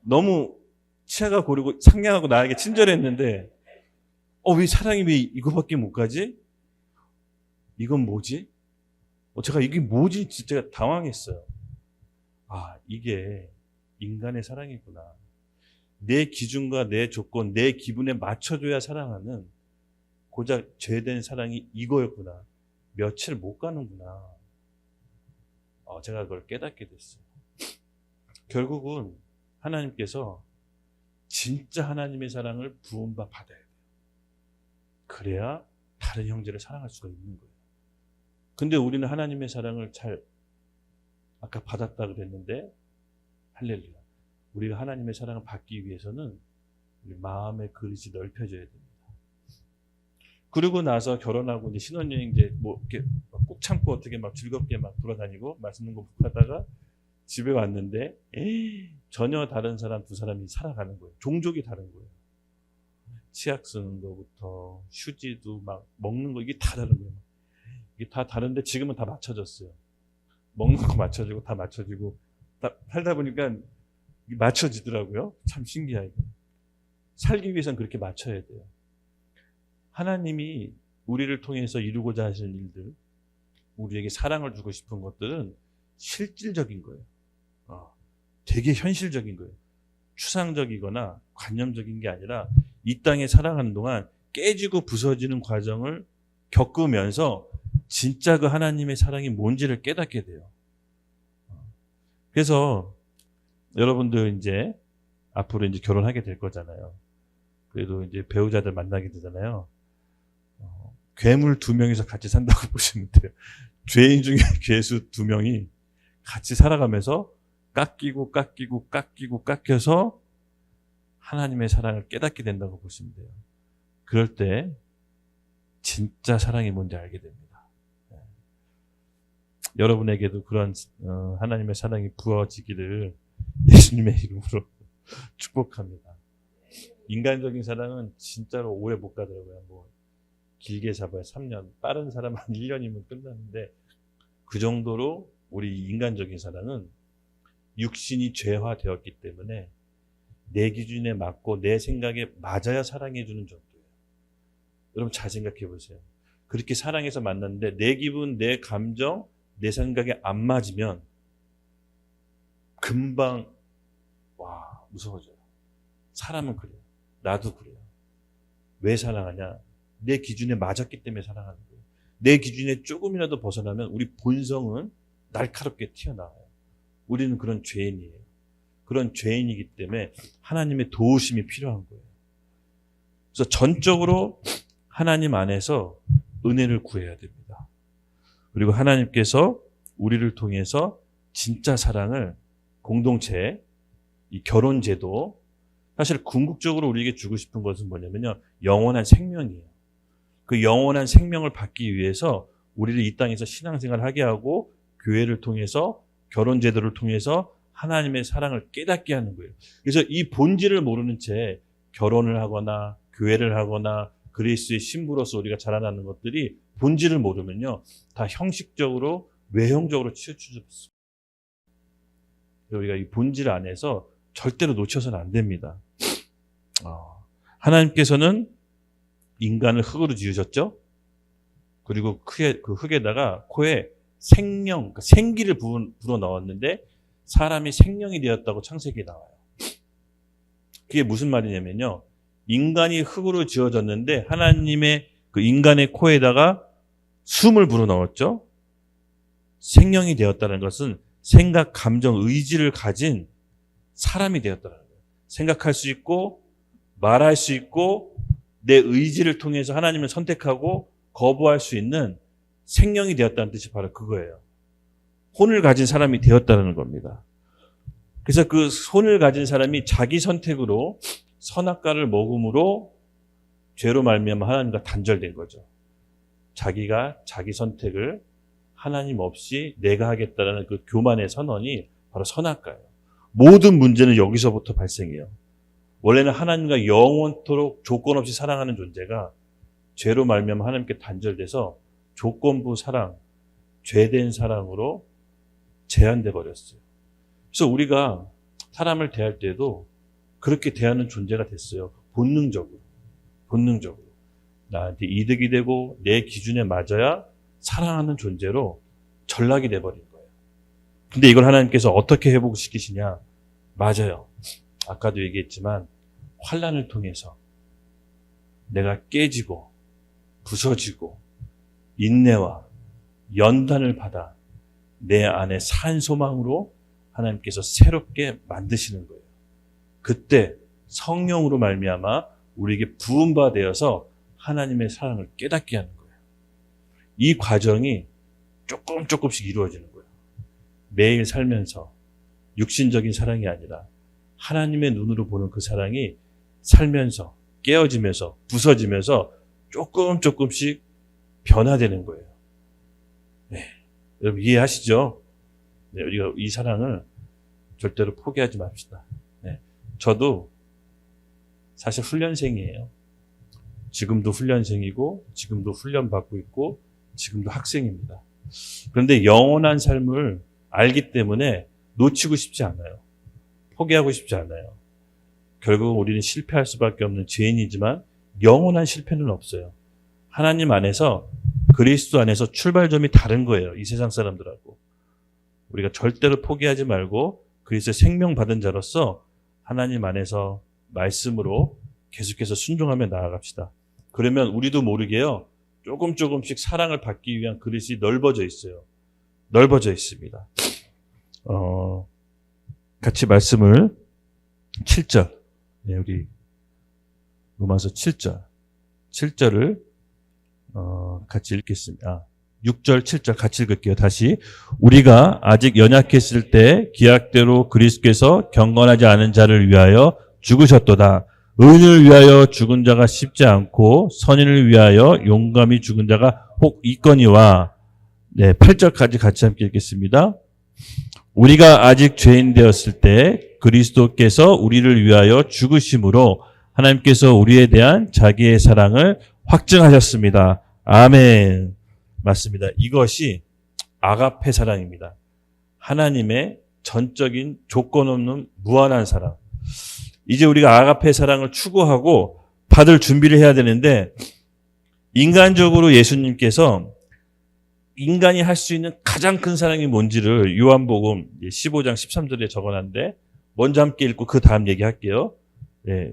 너무 치아가 고르고 상냥하고 나에게 친절했는데 왜 사랑이 왜 이거밖에 못 가지? 이건 뭐지? 제가 이게 뭐지? 진짜 당황했어요. 이게 인간의 사랑이구나. 내 기준과 내 조건, 내 기분에 맞춰줘야 사랑하는 고작 죄된 사랑이 이거였구나. 며칠 못 가는구나. 제가 그걸 깨닫게 됐어요. 결국은 하나님께서 진짜 하나님의 사랑을 부은 바 받아야 돼요. 그래야 다른 형제를 사랑할 수가 있는 거예요. 근데 우리는 하나님의 사랑을 아까 받았다 그랬는데 할렐루야. 우리가 하나님의 사랑을 받기 위해서는 우리 마음의 그릇이 넓혀져야 됩니다. 그러고 나서 결혼하고 이제 신혼여행 이제 이렇게 꾹 참고 어떻게 막 즐겁게 막 돌아다니고 맛있는 거 먹고 하다가 집에 왔는데 전혀 다른 사람 두 사람이 살아가는 거예요. 종족이 다른 거예요. 치약 쓰는 거부터 휴지도 막 먹는 거 이게 다 다른 거예요. 이게 다 다른데 지금은 다 맞춰졌어요. 먹는 거 맞춰지고 다 맞춰지고 살다 보니까 맞춰지더라고요. 참 신기하게. 살기 위해서는 그렇게 맞춰야 돼요. 하나님이 우리를 통해서 이루고자 하시는 일들, 우리에게 사랑을 주고 싶은 것들은 실질적인 거예요. 되게 현실적인 거예요. 추상적이거나 관념적인 게 아니라 이 땅에 살아가는 동안 깨지고 부서지는 과정을 겪으면서 진짜 그 하나님의 사랑이 뭔지를 깨닫게 돼요. 그래서 여러분들 이제 앞으로 이제 결혼하게 될 거잖아요. 그래도 이제 배우자들 만나게 되잖아요. 괴물 2명이서 같이 산다고 보시면 돼요. 죄인 중에 괴수 2명이 같이 살아가면서 깎여서 하나님의 사랑을 깨닫게 된다고 보시면 돼요. 그럴 때 진짜 사랑이 뭔지 알게 됩니다. 여러분에게도 그런 하나님의 사랑이 부어지기를 예수님의 이름으로 축복합니다. 인간적인 사랑은 진짜로 오래 못 가더라고요. 길게 잡아야 3년, 빠른 사람 한 1년이면 끝나는데 그 정도로 우리 인간적인 사랑은 육신이 죄화되었기 때문에 내 기준에 맞고 내 생각에 맞아야 사랑해주는 정도예요. 여러분 잘 생각해 보세요. 그렇게 사랑해서 만났는데 내 기분, 내 감정, 내 생각에 안 맞으면 금방 무서워져요. 사람은 그래요. 나도 그래요. 왜 사랑하냐? 내 기준에 맞았기 때문에 사랑하는 거예요. 내 기준에 조금이라도 벗어나면 우리 본성은 날카롭게 튀어나와요. 우리는 그런 죄인이에요. 그런 죄인이기 때문에 하나님의 도우심이 필요한 거예요. 그래서 전적으로 하나님 안에서 은혜를 구해야 됩니다. 그리고 하나님께서 우리를 통해서 진짜 사랑을 공동체, 이 결혼제도, 사실 궁극적으로 우리에게 주고 싶은 것은 뭐냐면요, 영원한 생명이에요. 그 영원한 생명을 받기 위해서 우리를 이 땅에서 신앙생활을 하게 하고 교회를 통해서 결혼제도를 통해서 하나님의 사랑을 깨닫게 하는 거예요. 그래서 이 본질을 모르는 채 결혼을 하거나 교회를 하거나 그리스도의 신부로서 우리가 자라나는 것들이 본질을 모르면요, 다 형식적으로 외형적으로 치우쳐졌습니다. 우리가 이 본질 안에서 절대로 놓쳐서는 안 됩니다. 하나님께서는 인간을 흙으로 지으셨죠. 그리고 그 흙에다가 코에 생명, 그러니까 생기를 불어 넣었는데 사람이 생명이 되었다고 창세기에 나와요. 그게 무슨 말이냐면요. 인간이 흙으로 지어졌는데 하나님의 그 인간의 코에다가 숨을 불어 넣었죠. 생명이 되었다는 것은 생각, 감정, 의지를 가진 사람이 되었다는 거예요. 생각할 수 있고 말할 수 있고 내 의지를 통해서 하나님을 선택하고 거부할 수 있는 생명이 되었다는 뜻이 바로 그거예요. 혼을 가진 사람이 되었다는 겁니다. 그래서 그 혼을 가진 사람이 자기 선택으로 선악과를 먹음으로 죄로 말미암아 하나님과 단절된 거죠. 자기가 자기 선택을 하나님 없이 내가 하겠다라는 그 교만의 선언이 바로 선악과예요. 모든 문제는 여기서부터 발생해요. 원래는 하나님과 영원토록 조건 없이 사랑하는 존재가 죄로 말미암아 하나님께 단절돼서 조건부 사랑, 죄된 사랑으로 제한돼 버렸어요. 그래서 우리가 사람을 대할 때도 그렇게 대하는 존재가 됐어요. 본능적으로. 나한테 이득이 되고 내 기준에 맞아야 사랑하는 존재로 전락이 돼버린 거예요. 근데 이걸 하나님께서 어떻게 회복시키시냐? 맞아요. 아까도 얘기했지만 환난을 통해서 내가 깨지고 부서지고 인내와 연단을 받아 내 안에 산 소망으로 하나님께서 새롭게 만드시는 거예요. 그때 성령으로 말미암아 우리에게 부은 바 되어서 하나님의 사랑을 깨닫게 하는 거예요. 이 과정이 조금씩 이루어지는 거예요. 매일 살면서 육신적인 사랑이 아니라 하나님의 눈으로 보는 그 사랑이 살면서 깨어지면서 부서지면서 조금씩 변화되는 거예요. 네. 여러분 이해하시죠? 네, 우리가 이 사랑을 절대로 포기하지 맙시다. 네. 저도 사실 훈련생이에요. 지금도 훈련생이고 지금도 훈련받고 있고 지금도 학생입니다. 그런데 영원한 삶을 알기 때문에 놓치고 싶지 않아요. 포기하고 싶지 않아요. 결국 우리는 실패할 수밖에 없는 죄인이지만 영원한 실패는 없어요. 하나님 안에서 그리스도 안에서 출발점이 다른 거예요. 이 세상 사람들하고. 우리가 절대로 포기하지 말고 그리스도의 생명 받은 자로서 하나님 안에서 말씀으로 계속해서 순종하며 나아갑시다. 그러면 우리도 모르게요. 조금씩 사랑을 받기 위한 그릇이 넓어져 있어요. 넓어져 있습니다. 같이 말씀을 7절. 네, 우리 로마서 7절을 같이 읽겠습니다. 6절, 7절 같이 읽을게요. 다시. 우리가 아직 연약했을 때 기약대로 그리스도께서 경건하지 않은 자를 위하여 죽으셨도다. 의인을 위하여 죽은 자가 쉽지 않고 선인을 위하여 용감히 죽은 자가 혹 있거니와. 네, 8절까지 같이 함께 읽겠습니다. 우리가 아직 죄인 되었을 때 그리스도께서 우리를 위하여 죽으심으로 하나님께서 우리에 대한 자기의 사랑을 확증하셨습니다. 아멘. 맞습니다. 이것이 아가페 사랑입니다. 하나님의 전적인 조건 없는 무한한 사랑. 이제 우리가 아가페 사랑을 추구하고 받을 준비를 해야 되는데 인간적으로 예수님께서 인간이 할 수 있는 가장 큰 사랑이 뭔지를 요한복음 15장 13절에 적어놨는데 먼저 함께 읽고 그 다음 얘기할게요. 네.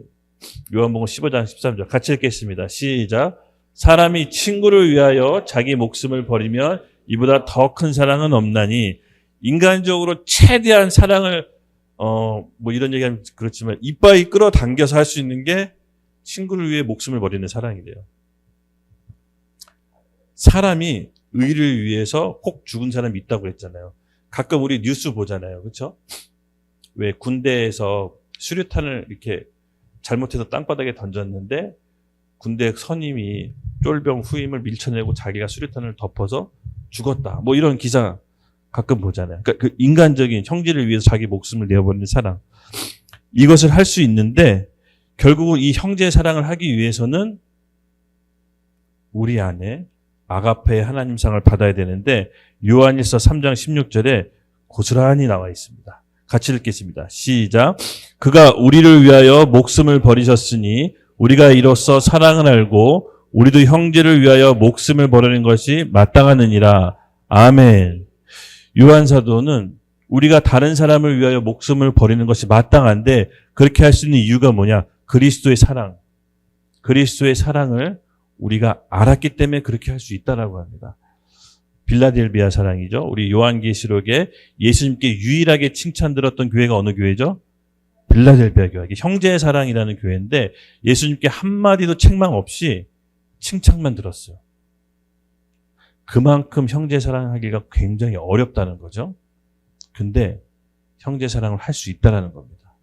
요한복음 15장 13절 같이 읽겠습니다. 시작. 사람이 친구를 위하여 자기 목숨을 버리면 이보다 더 큰 사랑은 없나니. 인간적으로 최대한 사랑을 뭐 이런 얘기하면 그렇지만 이빨이 끌어당겨서 할 수 있는 게 친구를 위해 목숨을 버리는 사랑이래요. 사람이 의를 위해서 꼭 죽은 사람이 있다고 그랬잖아요. 가끔 우리 뉴스 보잖아요. 그렇죠? 왜 군대에서 수류탄을 이렇게 잘못해서 땅바닥에 던졌는데 군대 선임이 쫄병 후임을 밀쳐내고 자기가 수류탄을 덮어서 죽었다. 뭐 이런 기사 가끔 보잖아요. 그러니까 그 인간적인 형제를 위해서 자기 목숨을 내어버리는 사랑. 이것을 할 수 있는데 결국은 이 형제의 사랑을 하기 위해서는 우리 안에 아가페의 하나님상을 받아야 되는데 요한일서 3장 16절에 고스란히 나와 있습니다. 같이 읽겠습니다. 시작. 그가 우리를 위하여 목숨을 버리셨으니 우리가 이로써 사랑을 알고 우리도 형제를 위하여 목숨을 버리는 것이 마땅하느니라. 아멘. 요한 사도는 우리가 다른 사람을 위하여 목숨을 버리는 것이 마땅한데 그렇게 할 수 있는 이유가 뭐냐? 그리스도의 사랑. 그리스도의 사랑을 우리가 알았기 때문에 그렇게 할 수 있다라고 합니다. 빌라델비아 사랑이죠. 우리 요한계시록에 예수님께 유일하게 칭찬 들었던 교회가 어느 교회죠? 빌라델비아 교회. 형제의 사랑이라는 교회인데 예수님께 한마디도 책망 없이 칭찬만 들었어요. 그만큼 형제 사랑하기가 굉장히 어렵다는 거죠. 근데 형제 사랑을 할 수 있다라는 겁니다.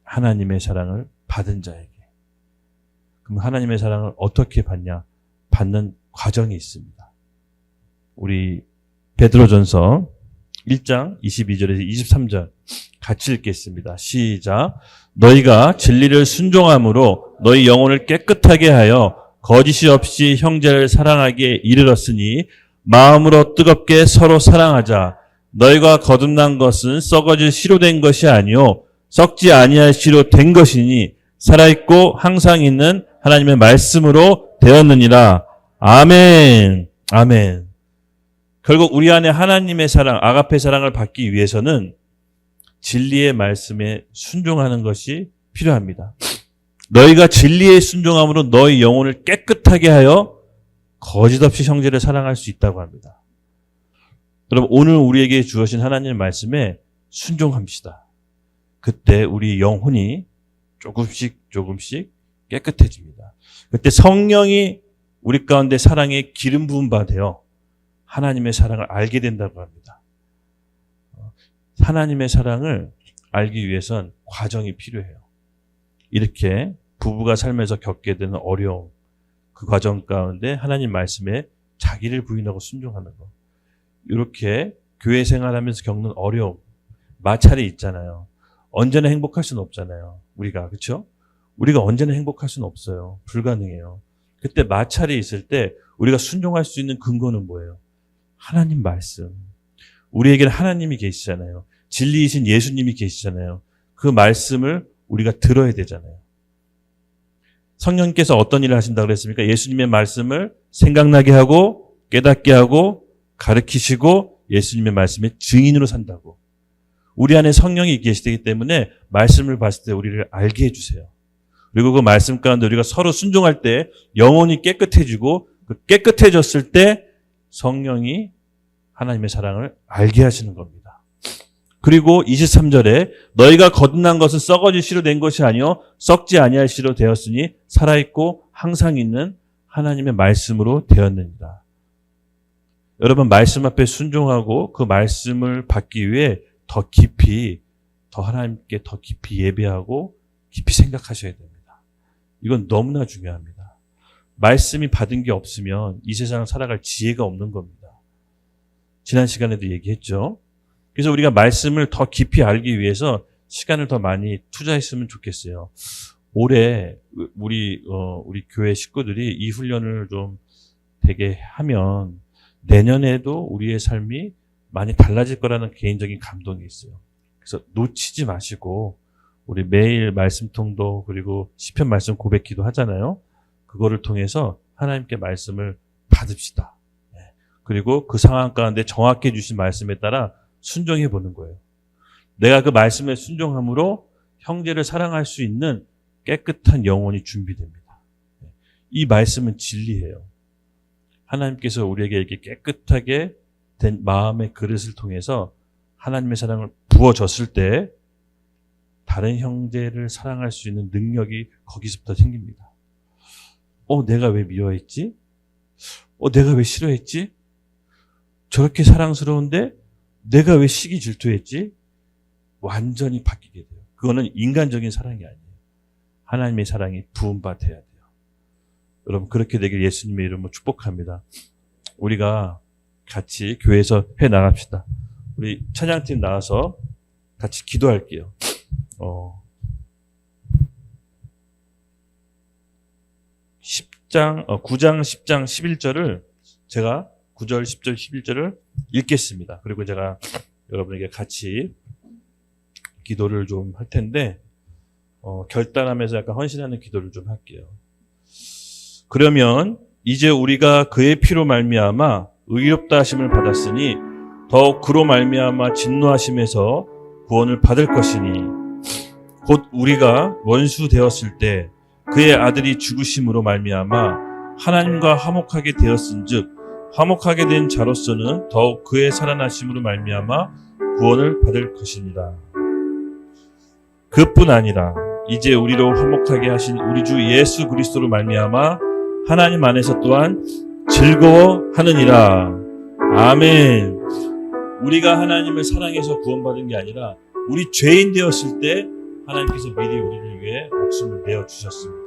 하나님의 사랑을 받은 자에게. 그럼 하나님의 사랑을 어떻게 받냐? 받는 과정이 있습니다. 우리 베드로전서 1장 22절에서 23절 같이 읽겠습니다. 시작. 너희가 진리를 순종함으로 너희 영혼을 깨끗하게 하여 거짓이 없이 형제를 사랑하기에 이르렀으니 마음으로 뜨겁게 서로 사랑하자. 너희가 거듭난 것은 썩어질 씨로 된 것이 아니요 썩지 아니할 씨로 된 것이니 살아있고 항상 있는 하나님의 말씀으로 되었느니라. 아멘. 아멘. 결국 우리 안에 하나님의 사랑, 아가페 사랑을 받기 위해서는 진리의 말씀에 순종하는 것이 필요합니다. 너희가 진리에 순종함으로 너희 영혼을 깨끗하게 하여 거짓 없이 형제를 사랑할 수 있다고 합니다. 여러분, 오늘 우리에게 주어진 하나님의 말씀에 순종합시다. 그때 우리 영혼이 조금씩 깨끗해집니다. 그때 성령이 우리 가운데 사랑의 기름 부음 받아요. 하나님의 사랑을 알게 된다고 합니다. 하나님의 사랑을 알기 위해선 과정이 필요해요. 이렇게 부부가 살면서 겪게 되는 어려움, 그 과정 가운데 하나님 말씀에 자기를 부인하고 순종하는 것. 이렇게 교회 생활하면서 겪는 어려움, 마찰이 있잖아요. 언제나 행복할 수는 없잖아요. 우리가, 그렇죠? 우리가 언제나 행복할 수는 없어요. 불가능해요. 그때 마찰이 있을 때 우리가 순종할 수 있는 근거는 뭐예요? 하나님 말씀. 우리에게는 하나님이 계시잖아요. 진리이신 예수님이 계시잖아요. 그 말씀을 우리가 들어야 되잖아요. 성령께서 어떤 일을 하신다고 그랬습니까? 예수님의 말씀을 생각나게 하고 깨닫게 하고 가르치시고 예수님의 말씀의 증인으로 산다고. 우리 안에 성령이 계시기 때문에 말씀을 봤을 때 우리를 알게 해주세요. 그리고 그 말씀 가운데 우리가 서로 순종할 때 영혼이 깨끗해지고 그 깨끗해졌을 때 성령이 하나님의 사랑을 알게 하시는 겁니다. 그리고 23절에 너희가 거듭난 것은 썩어질 씨로 된 것이 아니요 썩지 아니할 씨로 되었으니 살아있고 항상 있는 하나님의 말씀으로 되었느니라. 여러분, 말씀 앞에 순종하고 그 말씀을 받기 위해 더 깊이, 더 하나님께 더 깊이 예배하고 깊이 생각하셔야 됩니다. 이건 너무나 중요합니다. 말씀이 받은 게 없으면 이 세상을 살아갈 지혜가 없는 겁니다. 지난 시간에도 얘기했죠. 그래서 우리가 말씀을 더 깊이 알기 위해서 시간을 더 많이 투자했으면 좋겠어요. 올해 우리 교회 식구들이 이 훈련을 좀 되게 하면 내년에도 우리의 삶이 많이 달라질 거라는 개인적인 감동이 있어요. 그래서 놓치지 마시고 우리 매일 말씀통도 그리고 시편 말씀 고백기도 하잖아요. 그거를 통해서 하나님께 말씀을 받읍시다. 그리고 그 상황 가운데 정확해 주신 말씀에 따라 순종해 보는 거예요. 내가 그 말씀에 순종함으로 형제를 사랑할 수 있는 깨끗한 영혼이 준비됩니다. 이 말씀은 진리예요. 하나님께서 우리에게 이렇게 깨끗하게 된 마음의 그릇을 통해서 하나님의 사랑을 부어줬을 때 다른 형제를 사랑할 수 있는 능력이 거기서부터 생깁니다. 내가 왜 미워했지? 내가 왜 싫어했지? 저렇게 사랑스러운데 내가 왜 시기 질투했지? 완전히 바뀌게 돼요. 그거는 인간적인 사랑이 아니에요. 하나님의 사랑이 부음받아야 돼요. 여러분, 그렇게 되길 예수님의 이름으로 축복합니다. 우리가 같이 교회에서 해나갑시다. 우리 찬양팀 나와서 같이 기도할게요. 10 9장 10장 11절을 제가 9절 10절 11절을 읽겠습니다. 그리고 제가 여러분에게 같이 기도를 좀 할 텐데 결단하면서 약간 헌신하는 기도를 좀 할게요. 그러면 이제 우리가 그의 피로 말미암아 의롭다 하심을 받았으니 더욱 그로 말미암아 진노하심에서 구원을 받을 것이니 곧 우리가 원수 되었을 때 그의 아들이 죽으심으로 말미암아 하나님과 화목하게 되었은즉 화목하게 된 자로서는 더욱 그의 살아나심으로 말미암아 구원을 받을 것이니라. 그뿐 아니라 이제 우리로 화목하게 하신 우리 주 예수 그리스도로 말미암아 하나님 안에서 또한 즐거워하느니라. 아멘. 우리가 하나님을 사랑해서 구원받은 게 아니라 우리 죄인 되었을 때 하나님께서 미리 우리를 위해 목숨을 내어주셨습니다.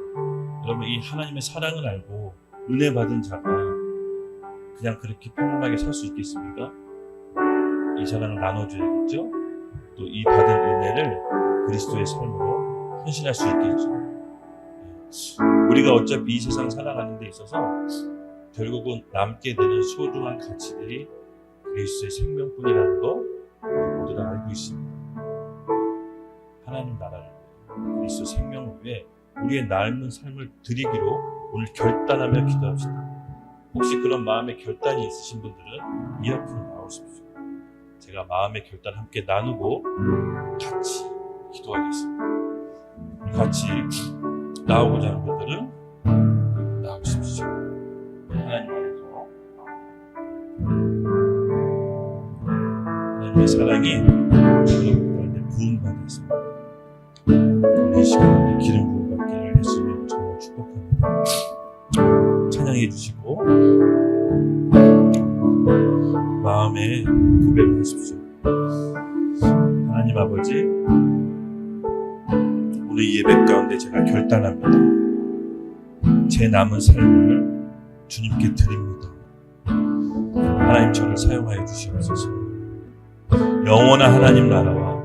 여러분, 이 하나님의 사랑을 알고 은혜 받은 자가 그냥 그렇게 평범하게 살 수 있겠습니까? 이 사랑을 나눠줘야겠죠? 또 이 받은 은혜를 그리스도의 삶으로 헌신할 수 있겠죠. 우리가 어차피 이 세상 살아가는 데 있어서 결국은 남게 되는 소중한 가치들이 그리스도의 생명뿐이라는 거 우리 모두 다 알고 있습니다. 하나님 나라를 위해 그리스도 생명을 위해 우리의 남은 삶을 드리기로 오늘 결단하며 기도합시다. 혹시 그런 마음의 결단이 있으신 분들은 이 앞으로 나오십시오. 제가 마음의 결단 함께 나누고 같이 기도하겠습니다. 같이 나오고자 하는 분들은 나오십시오. 하나님 안에서 하나님의 사랑이 여러분들한테 부음받았습니다. 이 시간에 기름 부음받기를 예수님으로 정말 축복합니다. 찬양해 주시고 마음에 고백을 하십시오. 하나님 아버지, 오늘 이 예배 가운데 제가 결단합니다. 제 남은 삶을 주님께 드립니다. 하나님 저를 사용하여 주시옵소서. 영원한 하나님 나라와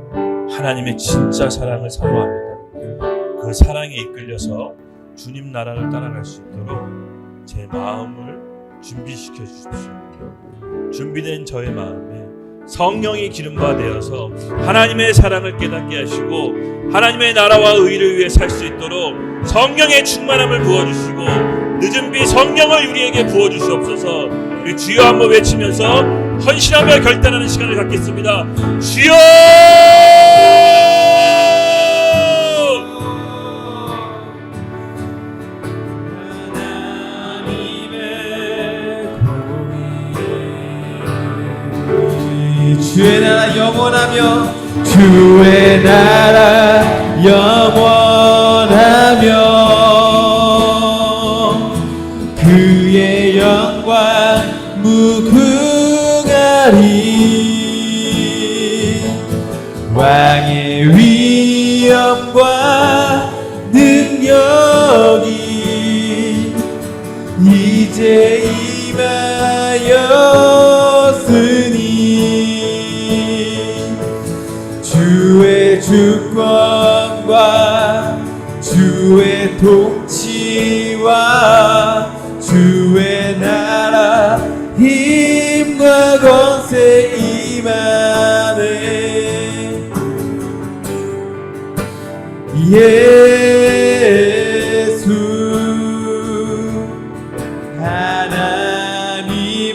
하나님의 진짜 사랑을 사모합니다. 그 사랑에 이끌려서 주님 나라를 따라갈 수 있도록 제 마음을 준비시켜 주십시오. 준비된 저의 마음에 성령이 기름바 되어서 하나님의 사랑을 깨닫게 하시고 하나님의 나라와 의를 위해 살 수 있도록 성령의 충만함을 부어주시고 늦은 비 성령을 우리에게 부어주시옵소서. 우리 주여 한번 외치면서 헌신하며 결단하는 시간을 갖겠습니다. 주여! 주의 나라 영원하며 주의 나라 영원하며 그의 영광 무궁하리 왕의 위엄과 능력이 이제 임하였으니 주의 주권과 주의 통치와 주의 나라 힘과 권세 임하네. 예수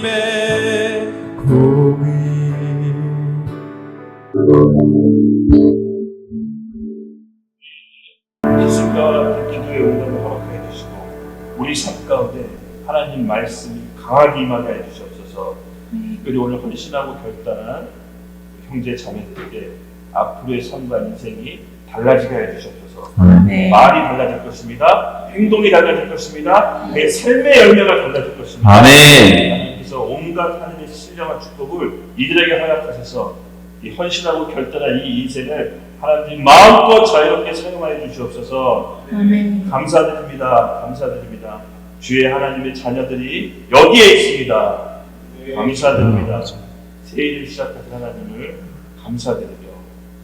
하나님의 공의. 예수님과 기도의 응답을 허락하여 주시고 우리 삶 가운데 하나님 말씀이 강하게 임하게 해 주시옵소서. 특별히 오늘 헌신하고 결단한 형제 자매들에게 앞으로의 삶과 인생이 달라지게 해 주시옵소서. 말이 달라질 것입니다. 행동이 달라질 것입니다. 내 삶의 열매가 달라질 것입니다. 하나님께서 온갖 하나님의 신령한 축복을 이들에게 허락하셔서 이 헌신하고 결단한 이 인생을 하나님 마음껏 자유롭게 사용하여 주시옵소서. 감사드립니다. 감사드립니다. 주의 하나님의 자녀들이 여기에 있습니다. 감사드립니다. 새 일을 시작하신 하나님을 감사드리며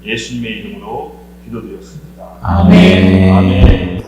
예수님의 이름으로 기도드렸습니다. 아멘.